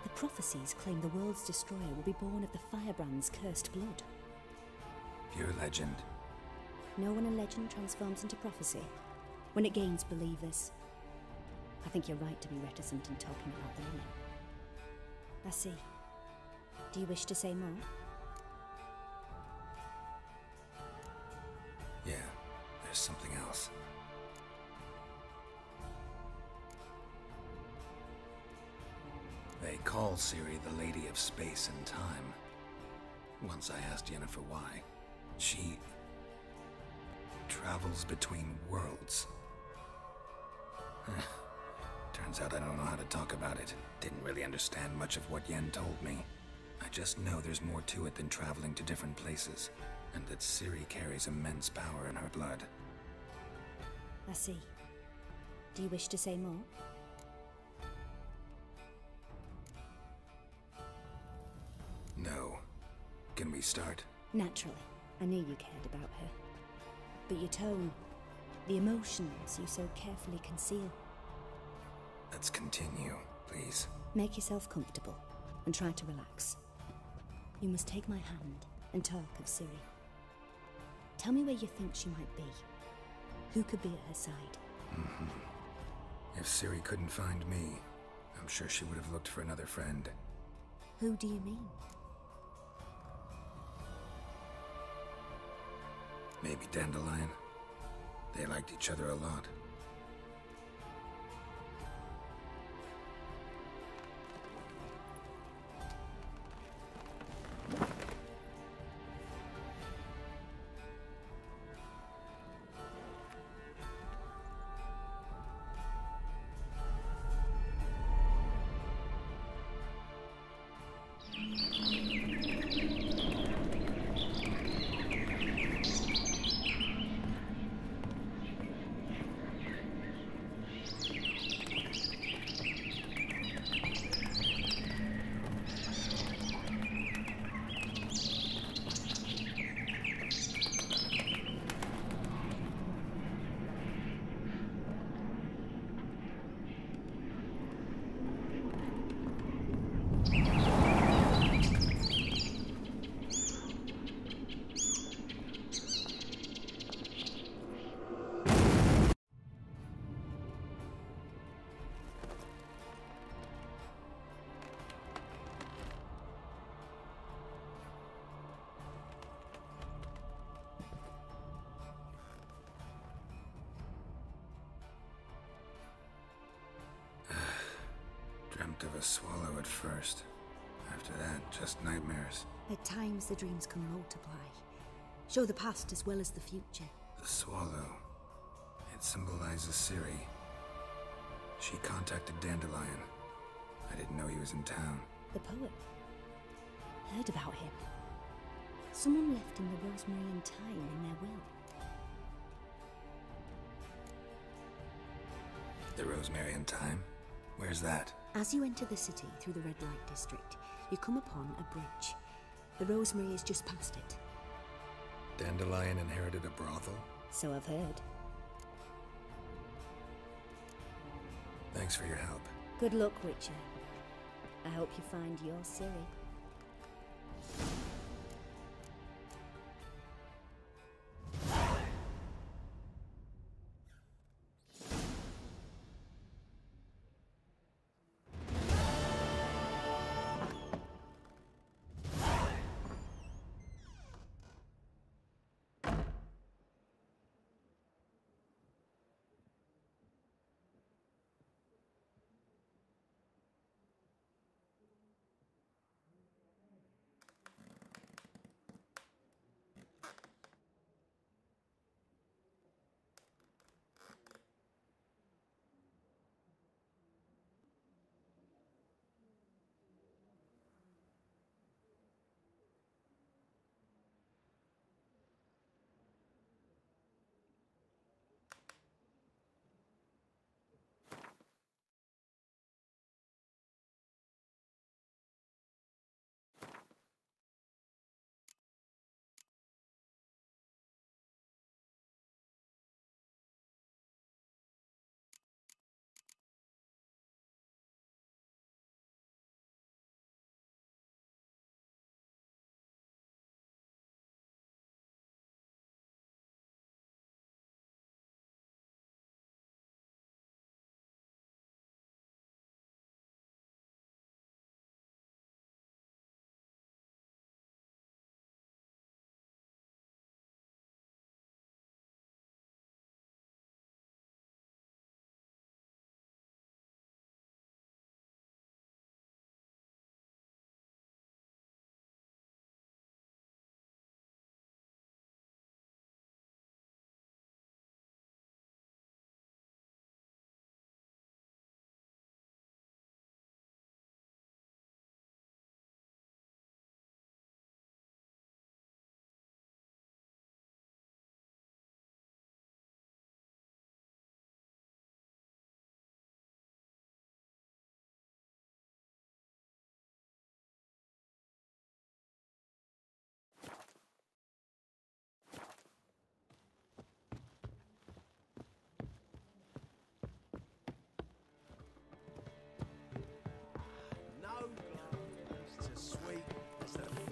The prophecies claim the world's destroyer will be born of the Firebrand's cursed blood. Pure legend. Know when a legend transforms into prophecy? When it gains believers. I think you're right to be reticent in talking about the women. I see. Do you wish to say more? Yeah, there's something else. They call Ciri the Lady of Space and Time. Once I asked Yennefer why. She travels between worlds. Turns out I don't know how to talk about it. Didn't really understand much of what Yen told me. I just know there's more to it than traveling to different places, and that Ciri carries immense power in her blood. I see. Do you wish to say more? No. Can we start? Naturally. I knew you cared about her. But your tone, the emotions you so carefully conceal. Let's continue, please. Make yourself comfortable and try to relax. You must take my hand and talk of Ciri. Tell me where you think she might be. Who could be at her side? If Ciri couldn't find me, I'm sure she would have looked for another friend. Who do you mean? Maybe Dandelion. They liked each other a lot. Dreamt of a swallow at first. After that, just nightmares. At times, the dreams can multiply. Show the past as well as the future. The swallow. It symbolizes Ciri. She contacted Dandelion. I didn't know he was in town. The poet. Heard about him. Someone left him the rosemary and thyme in their will. The rosemary and thyme? Where's that? As you enter the city through the red light district, you come upon a bridge. The rosemary is just past it. Dandelion inherited a brothel? So I've heard. Thanks for your help. Good luck, Witcher. I hope you find your Ciri.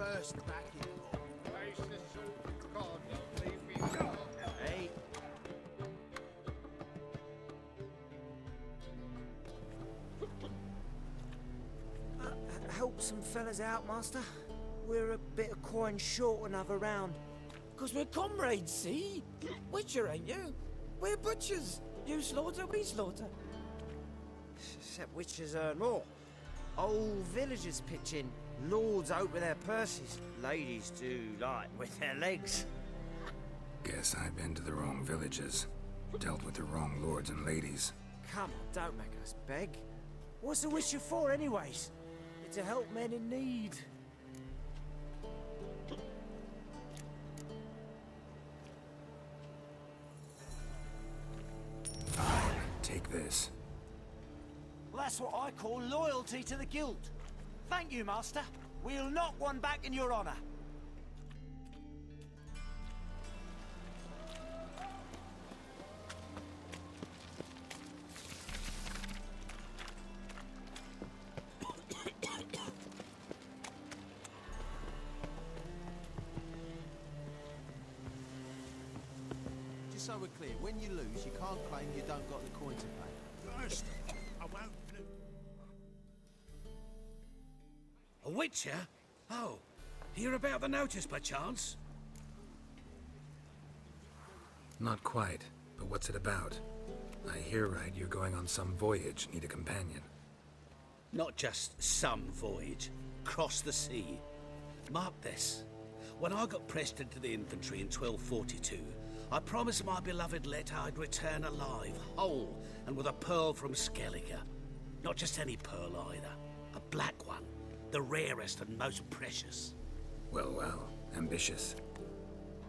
first back in. God, don't leave me alone. Hey. Help some fellas out, Master. We're a bit of coin short another round. 'Cause we're comrades, see? Witcher, ain't you? We're butchers. You slaughter, we slaughter. Except witchers earn more. Old villagers pitch in. Lords out with their purses. Ladies do like with their legs. Guess I've been to the wrong villages. Dealt with the wrong lords and ladies. Come on, don't make us beg. What's the witcher for, anyways? It's to help men in need. Fine, take this. Well, that's what I call loyalty to the guild. Thank you, Master. We'll knock one back in your honor. Just so we're clear, when you lose, you can't claim you don't got the coin to pay. First, I won't. A witcher? Oh, hear about the notice by chance? Not quite, but what's it about? I hear right you're going on some voyage, need a companion. Not just some voyage. Cross the sea. Mark this. When I got pressed into the infantry in 1242, I promised my beloved Let I'd return alive, whole, and with a pearl from Skellige. Not just any pearl either. A black one. The rarest and most precious. Well, well, ambitious.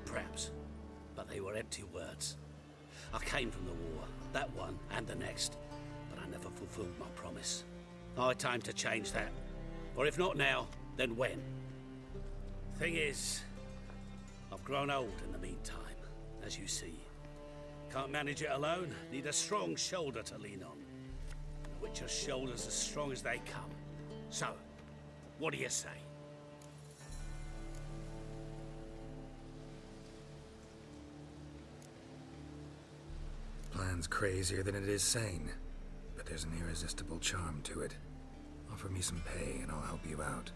Perhaps. But they were empty words. I came from the war, that one and the next, but I never fulfilled my promise. High time to change that. Or if not now, then when? Thing is, I've grown old in the meantime, as you see. Can't manage it alone, need a strong shoulder to lean on. The Witcher's shoulders as strong as they come. So, what do you say? Plan's crazier than it is sane, but there's an irresistible charm to it. Offer me some pay and I'll help you out.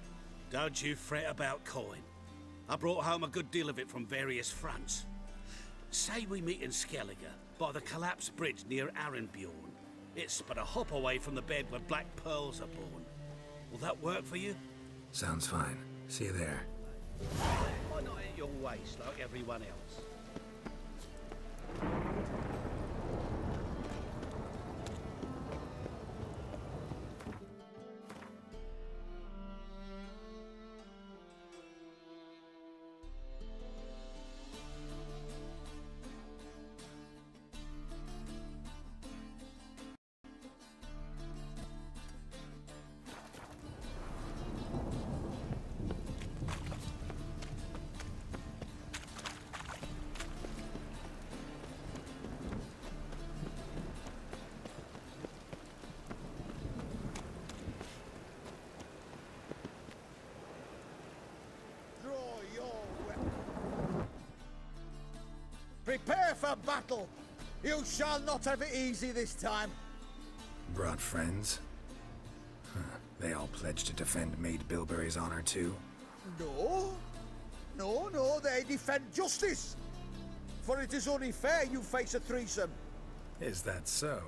Don't you fret about coin. I brought home a good deal of it from various fronts. Say we meet in Skellige, by the collapsed bridge near Arenbjorn. It's but a hop away from the bed where black pearls are born. Will that work for you? Sounds fine. See you there. Why not at your waist like everyone else? Prepare for battle! You shall not have it easy this time! Brought friends? Huh. They all pledged to defend Maid Bilberry's honor too? No. No, they defend justice! For it is only fair you face a threesome. Is that so?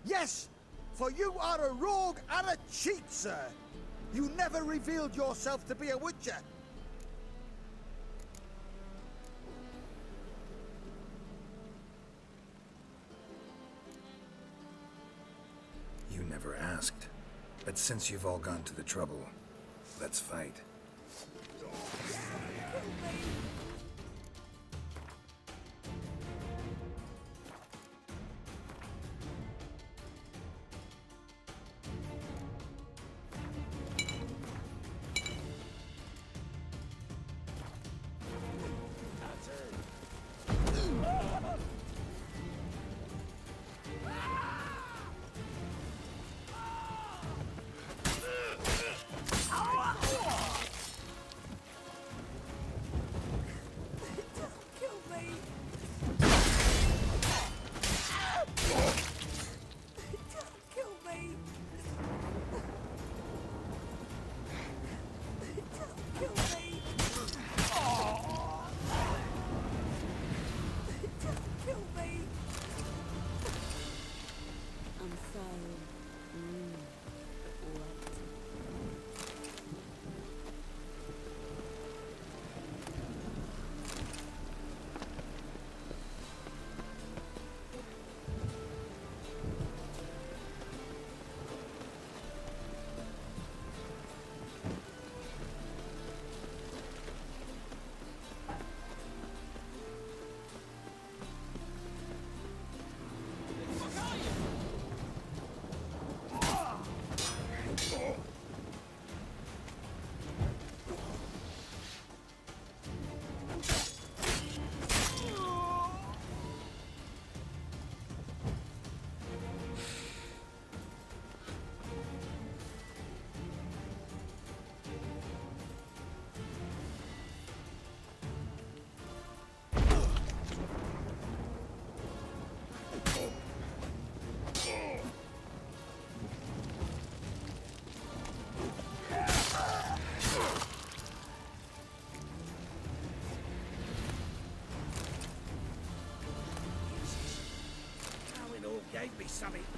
Yes! For you are a rogue and a cheat, sir! You never revealed yourself to be a witcher! You never asked. But since you've all gone to the trouble, let's fight. something.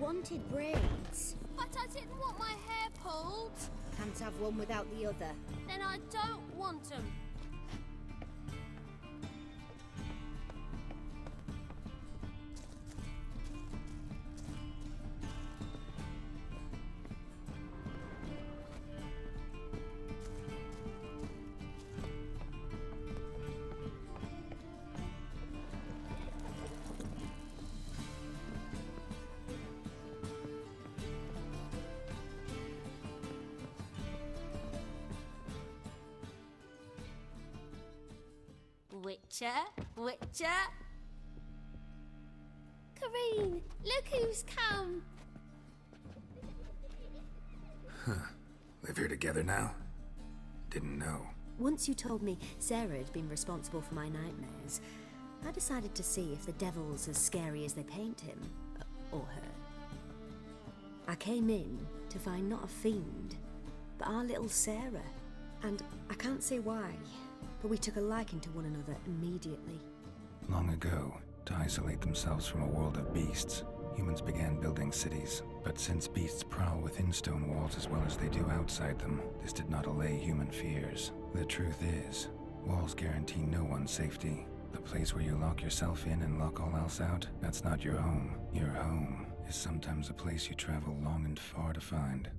wanted braids. But I didn't want my hair pulled. Can't have one without the other. Then I don't want them. Witcher. Kareen, look who's come. Huh. Live here together now? Didn't know. Once you told me Sarah had been responsible for my nightmares, I decided to see if the devil's as scary as they paint him. Or her. I came in to find not a fiend, but our little Sarah. And I can't say why, but we took a liking to one another immediately. Long ago, to isolate themselves from a world of beasts, humans began building cities. But since beasts prowl within stone walls as well as they do outside them, this did not allay human fears. The truth is, walls guarantee no one's safety. The place where you lock yourself in and lock all else out, that's not your home. Your home is sometimes a place you travel long and far to find.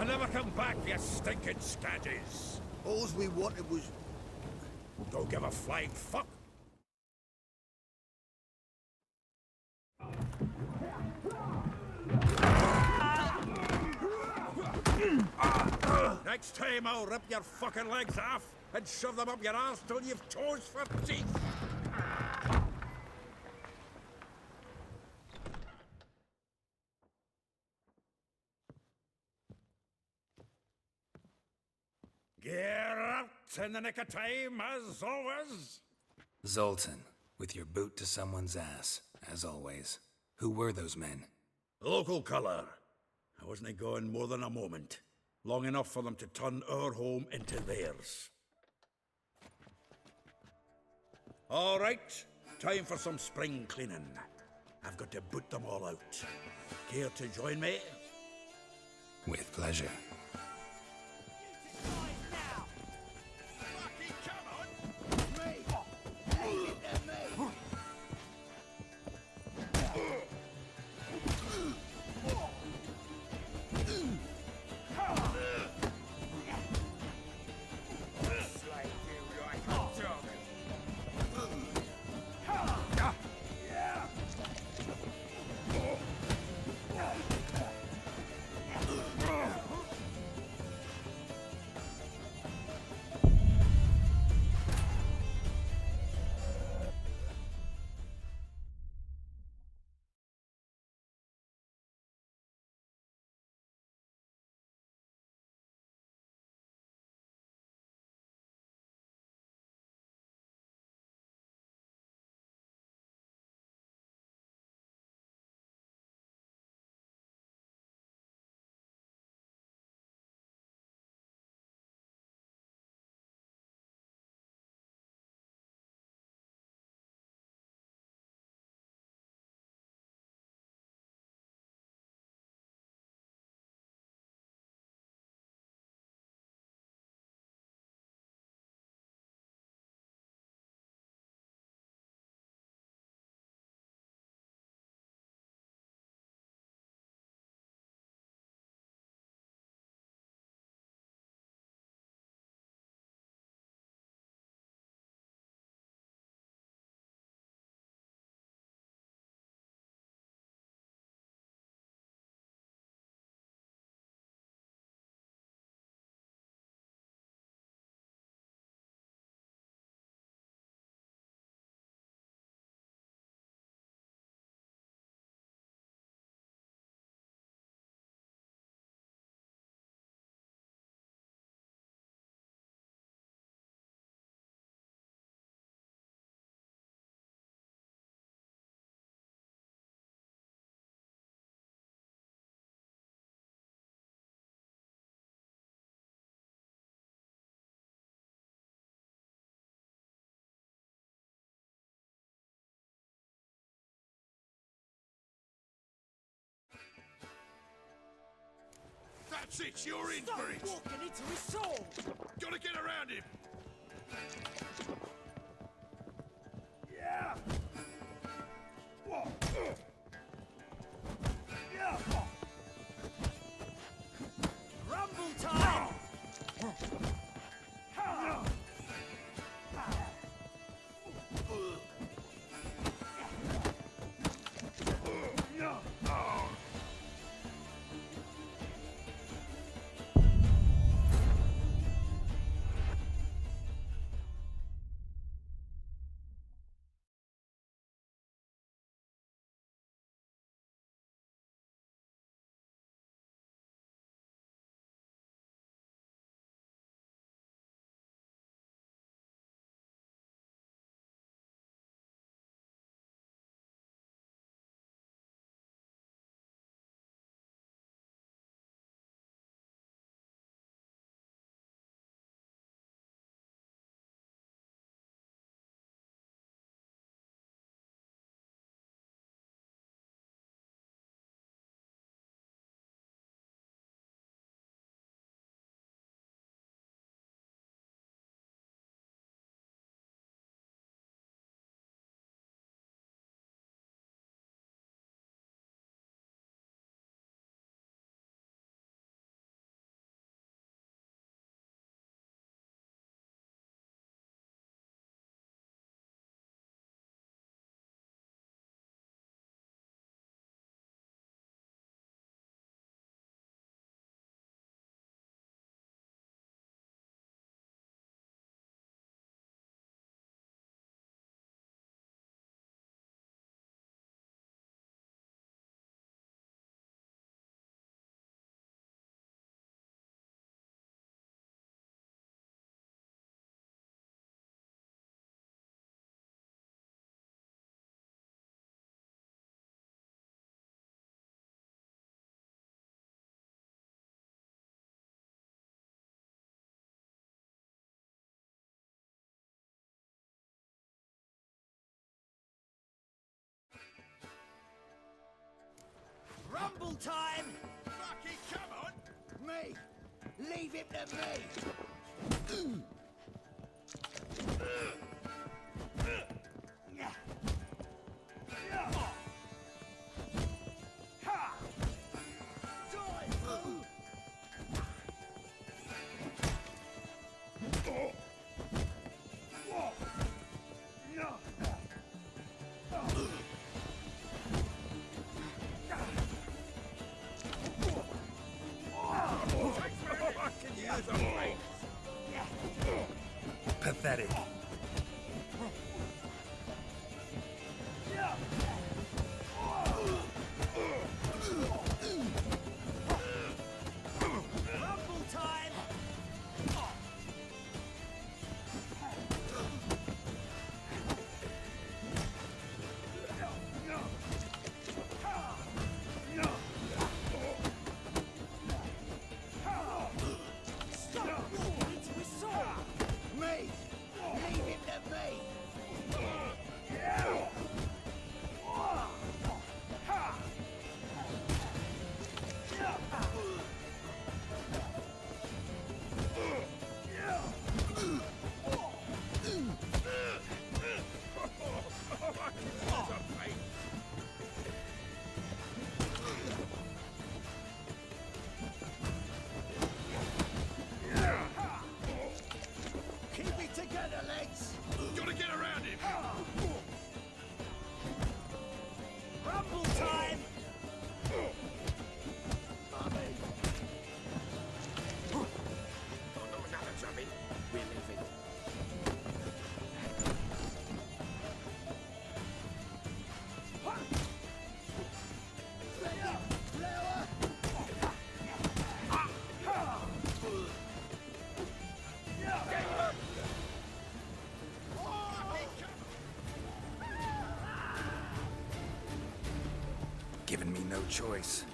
I never come back, you stinking scadges. All we wanted was... Don't give a flying fuck. Next time I'll rip your fucking legs off and shove them up your ass till you've toes for teeth. Gear out in the nick of time, as always. Zoltan, with your boot to someone's ass, as always. Who were those men? Local colour. I wasn't going more than a moment. Long enough for them to turn our home into theirs. All right, time for some spring cleaning. I've got to boot them all out. Care to join me? With pleasure. That's it, you're in for it! Stop walking into his sword! Gotta get around him! Yeah! Rumble time! Rumble time! Fucking come on! Me! Leave him to me! Pathetic. Rumble time! Stop walking into his sword! Me! Leave him to me! Keep it together, legs! Gotta get around him! Rumble time! Another drubbing. We're leaving. Given me no choice.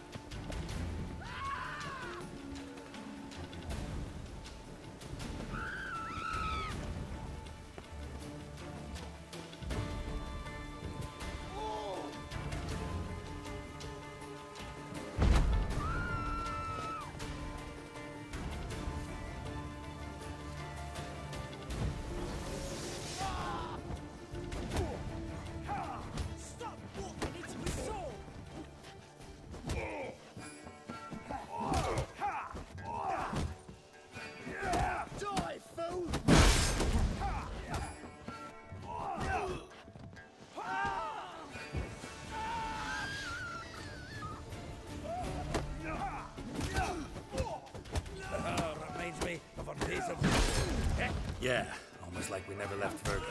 Yeah, almost like we never left Velen.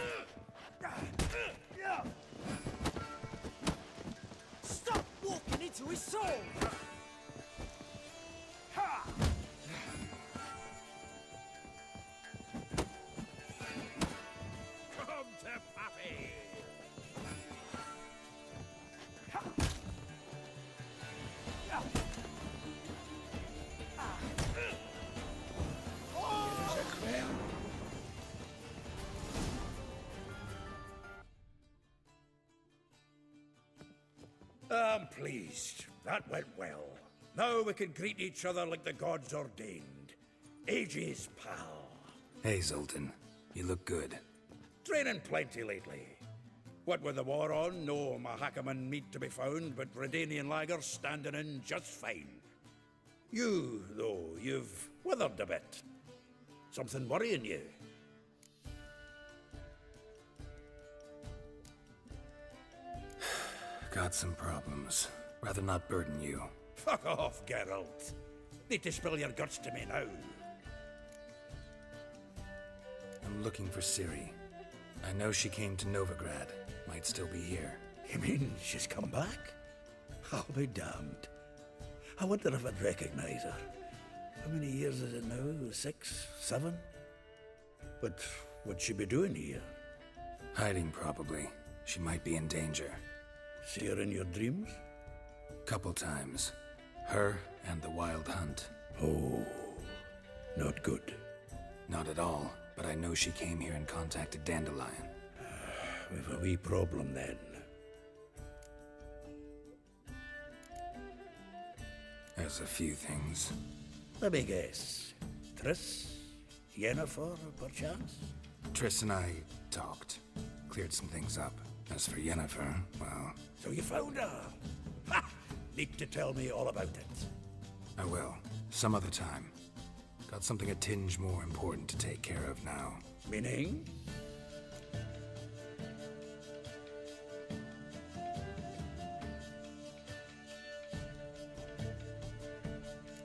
Stop walking into his soul! Ha! Come to Pappy! I'm pleased. That went well. Now we can greet each other like the gods ordained. Ages, pal. Hey, Zoltan. You look good. Training plenty lately. What with the war on, no Mahakaman meat to be found, but Redanian lagers standing in just fine. You, though, you've withered a bit. Something worrying you? Got some problems. Rather not burden you. Fuck off, Geralt. Need to spill your guts to me now. I'm looking for Ciri. I know she came to Novigrad. Might still be here. You mean she's come back? I'll be damned. I wonder if I'd recognize her. How many years is it now? 6, 7? But what'd she be doing here? Hiding, probably. She might be in danger. See her in your dreams? Couple times. Her and the Wild Hunt. Oh, not good. Not at all, but I know she came here and contacted Dandelion. We've a wee problem then. There's a few things. Let me guess. Triss? Yennefer, perchance? Triss and I talked. Cleared some things up. As for Yennefer, well... So you found her? Ha! Need to tell me all about it. I will. Some other time. Got something a tinge more important to take care of now. Meaning?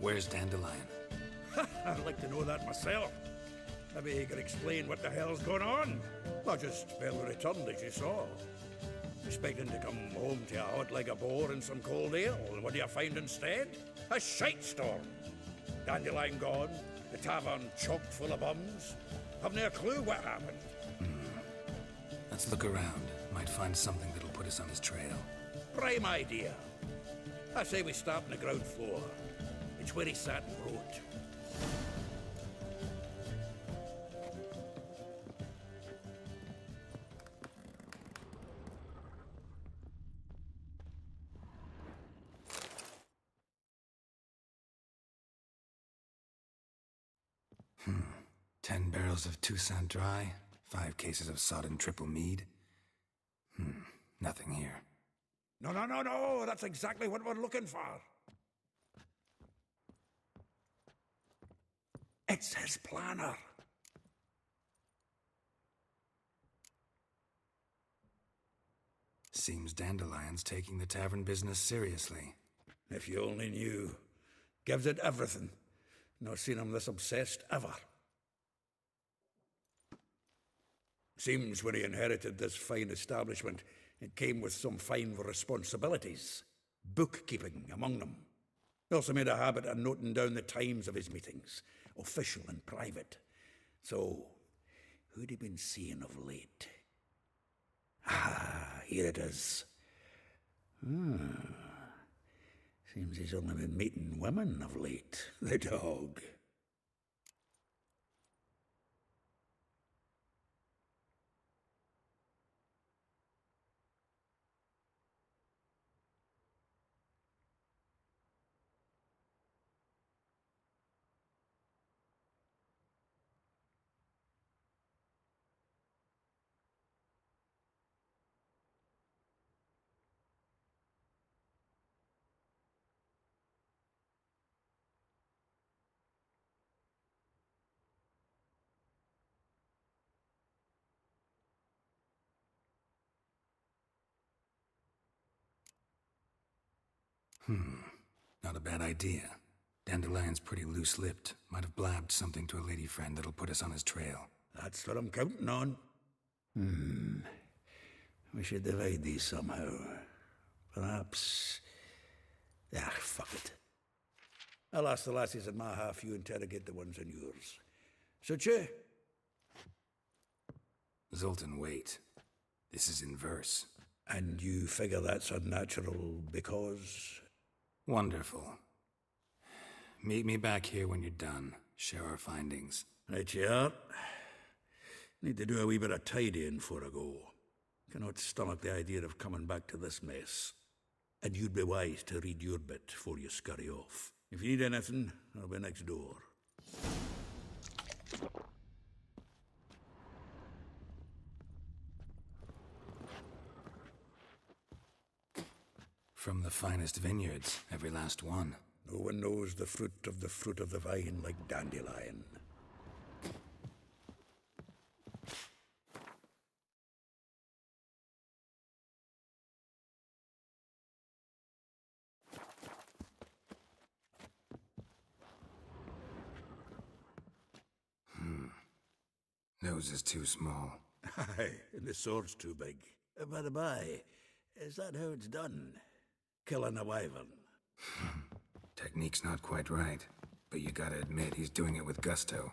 Where's Dandelion? I'd like to know that myself. Maybe he could explain what the hell's going on. I just barely returned, as you saw. Expecting to come home to a hot like a boar and some cold ale, and what do you find instead? A shite storm. Dandelion gone, the tavern chock full of bums. Haven't a clue what happened. Let's look around. Might find something that'll put us on his trail. Prime idea. I say we start on the ground floor. It's where he sat and wrote. Hmm. 10 barrels of Toussaint Dry, 5 cases of sodden triple mead. Nothing here. No, that's exactly what we're looking for. It's his planner. Seems Dandelion's taking the tavern business seriously. If you only knew. Gives it everything. Not seen him this obsessed ever. Seems when he inherited this fine establishment, it came with some fine responsibilities. Bookkeeping among them. He also made a habit of noting down the times of his meetings, official and private. So, who'd he been seeing of late? Ah, here it is. Seems he's only been meeting women of late, the dog. Not a bad idea. Dandelion's pretty loose-lipped. Might have blabbed something to a lady friend that'll put us on his trail. That's what I'm counting on. We should divide these somehow. Perhaps... Ah, fuck it. I'll ask the lassies in my half, you interrogate the ones in yours. Such you? Zoltan, wait. This is in verse. And you figure that's unnatural because... Wonderful. Meet me back here when you're done. Share our findings. Right you are. Need to do a wee bit of tidying before I go. Cannot stomach the idea of coming back to this mess. And you'd be wise to read your bit before you scurry off. If you need anything, I'll be next door. From the finest vineyards, every last one. No one knows the fruit of the vine like Dandelion. Nose is too small. Aye, and the sword's too big. By the by, is that how it's done? Killing a wyvern? Technique's not quite right, but you gotta admit he's doing it with gusto.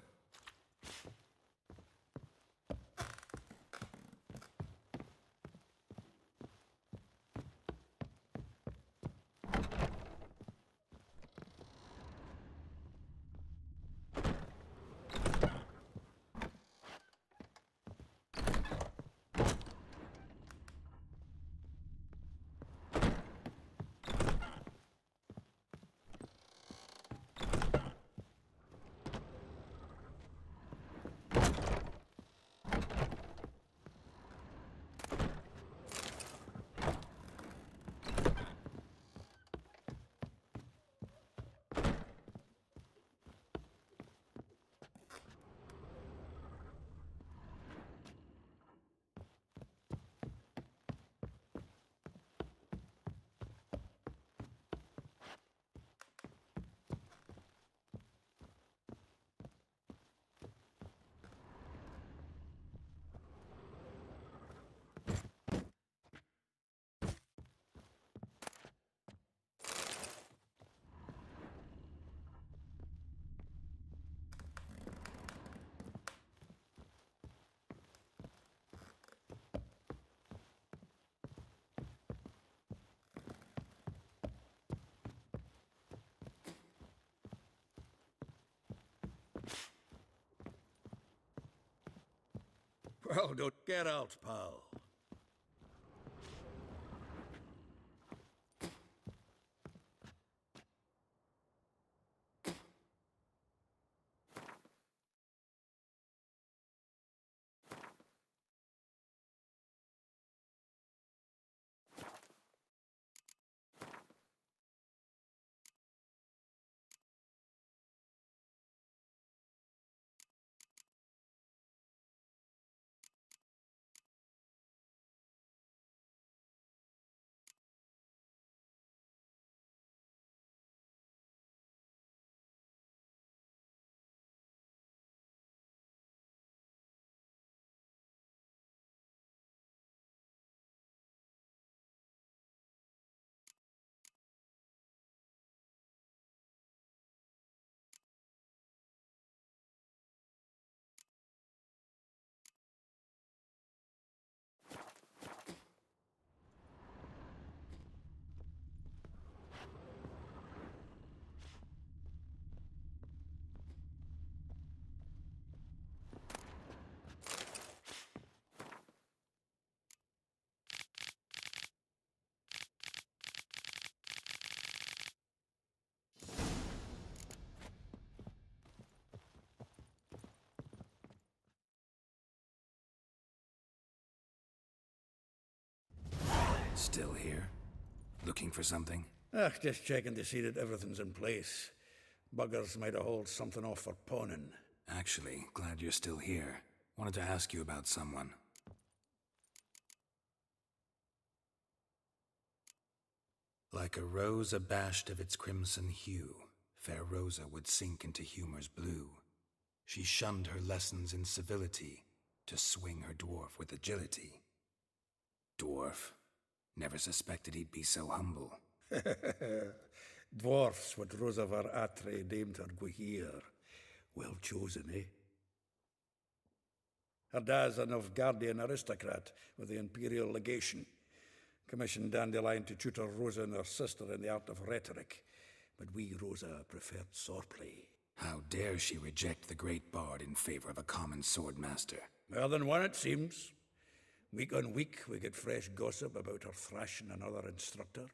Well, don't get out, pal. Still here? Looking for something? Just checking to see that everything's in place. Buggers might have hauled something off for pawning. Actually, glad you're still here. Wanted to ask you about someone. Like a rose abashed of its crimson hue, fair Rosa would sink into humor's blue. She shunned her lessons in civility to swing her dwarf with agility. Dwarf. Never suspected he'd be so humble. Dwarfs what Rosavar Atre named her Gwahir. Well chosen, eh? Her dad's a Novgardian aristocrat with the Imperial Legation. Commissioned Dandelion to tutor Rosa and her sister in the art of rhetoric. But we, Rosa, preferred swordplay. How dare she reject the great bard in favor of a common swordmaster? More than one, it seems. Week on week, we get fresh gossip about her thrashing another instructor.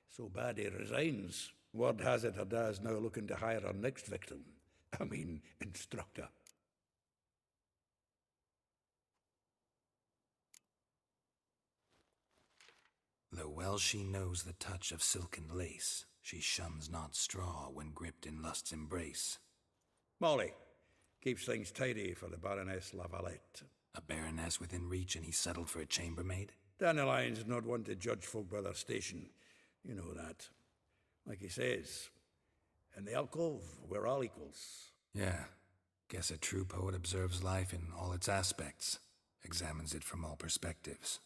So bad he resigns. Word has it her dad's now looking to hire her next victim. I mean, instructor. Though well she knows the touch of silken lace, she shuns not straw when gripped in lust's embrace. Molly keeps things tidy for the Baroness Lavalette. A baroness within reach and he settled for a chambermaid? Dandelion's not one to judge folk by their station. You know that. Like he says, in the alcove, we're all equals. Yeah. Guess a true poet observes life in all its aspects, examines it from all perspectives.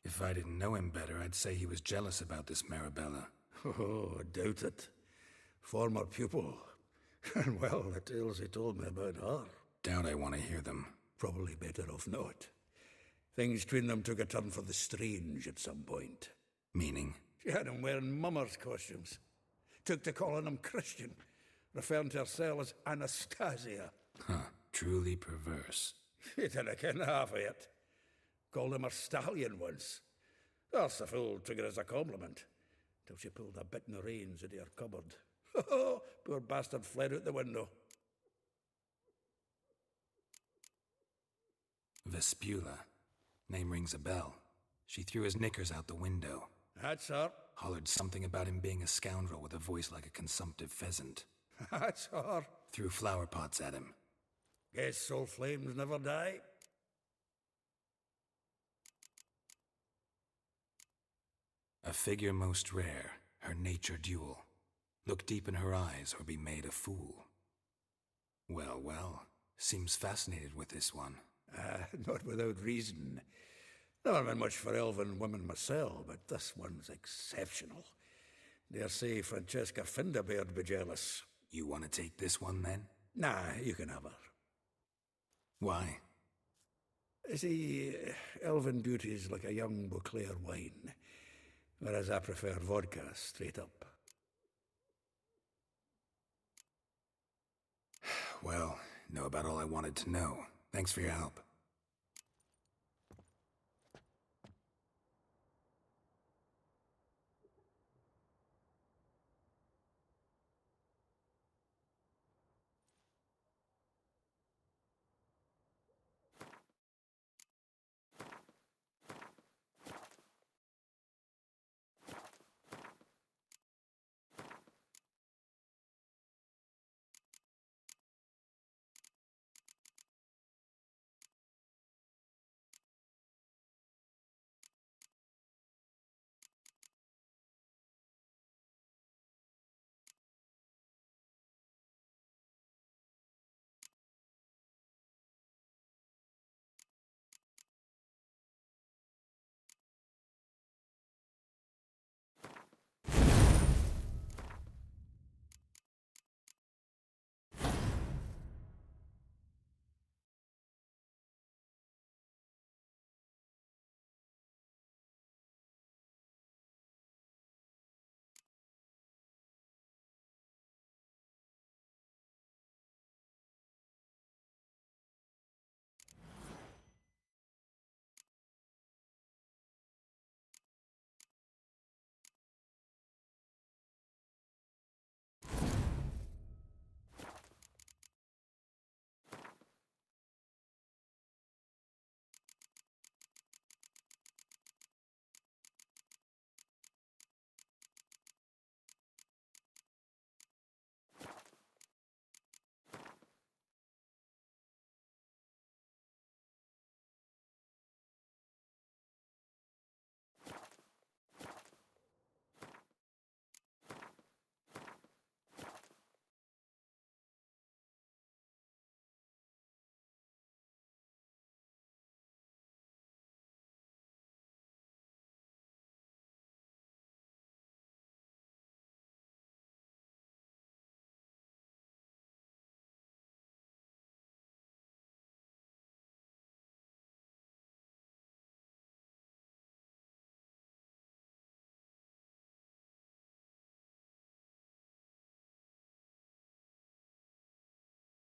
If I didn't know him better, I'd say he was jealous about this Marabella. Oh, I doubt it. Former pupil. And well, the tales he told me about her. Doubt I want to hear them. Probably better off not. Things between them took a turn for the strange at some point. Meaning? She had him wearing mummers' costumes. Took to calling him Christian, referring to herself as Anastasia. Huh, truly perverse. He didn't ken half of it. Called him her stallion once. That's a fool took it as a compliment, till she pulled a bit in the reins into her cupboard. Poor bastard fled out the window. Vespula. Name rings a bell. She threw his knickers out the window. That's her. Hollered something about him being a scoundrel with a voice like a consumptive pheasant. That's her. Threw flower pots at him. Guess soul flames never die. A figure most rare, her nature dual. Look deep in her eyes or be made a fool. Well, well, seems fascinated with this one. Not without reason. Never been much for elven women myself, but this one's exceptional. Dare say Francesca Finderbeard be jealous. You want to take this one, then? Nah, you can have her. Why? See, elven beauty's like a young Beauclair wine, whereas I prefer vodka straight up. Well, know about all I wanted to know. Thanks for your help.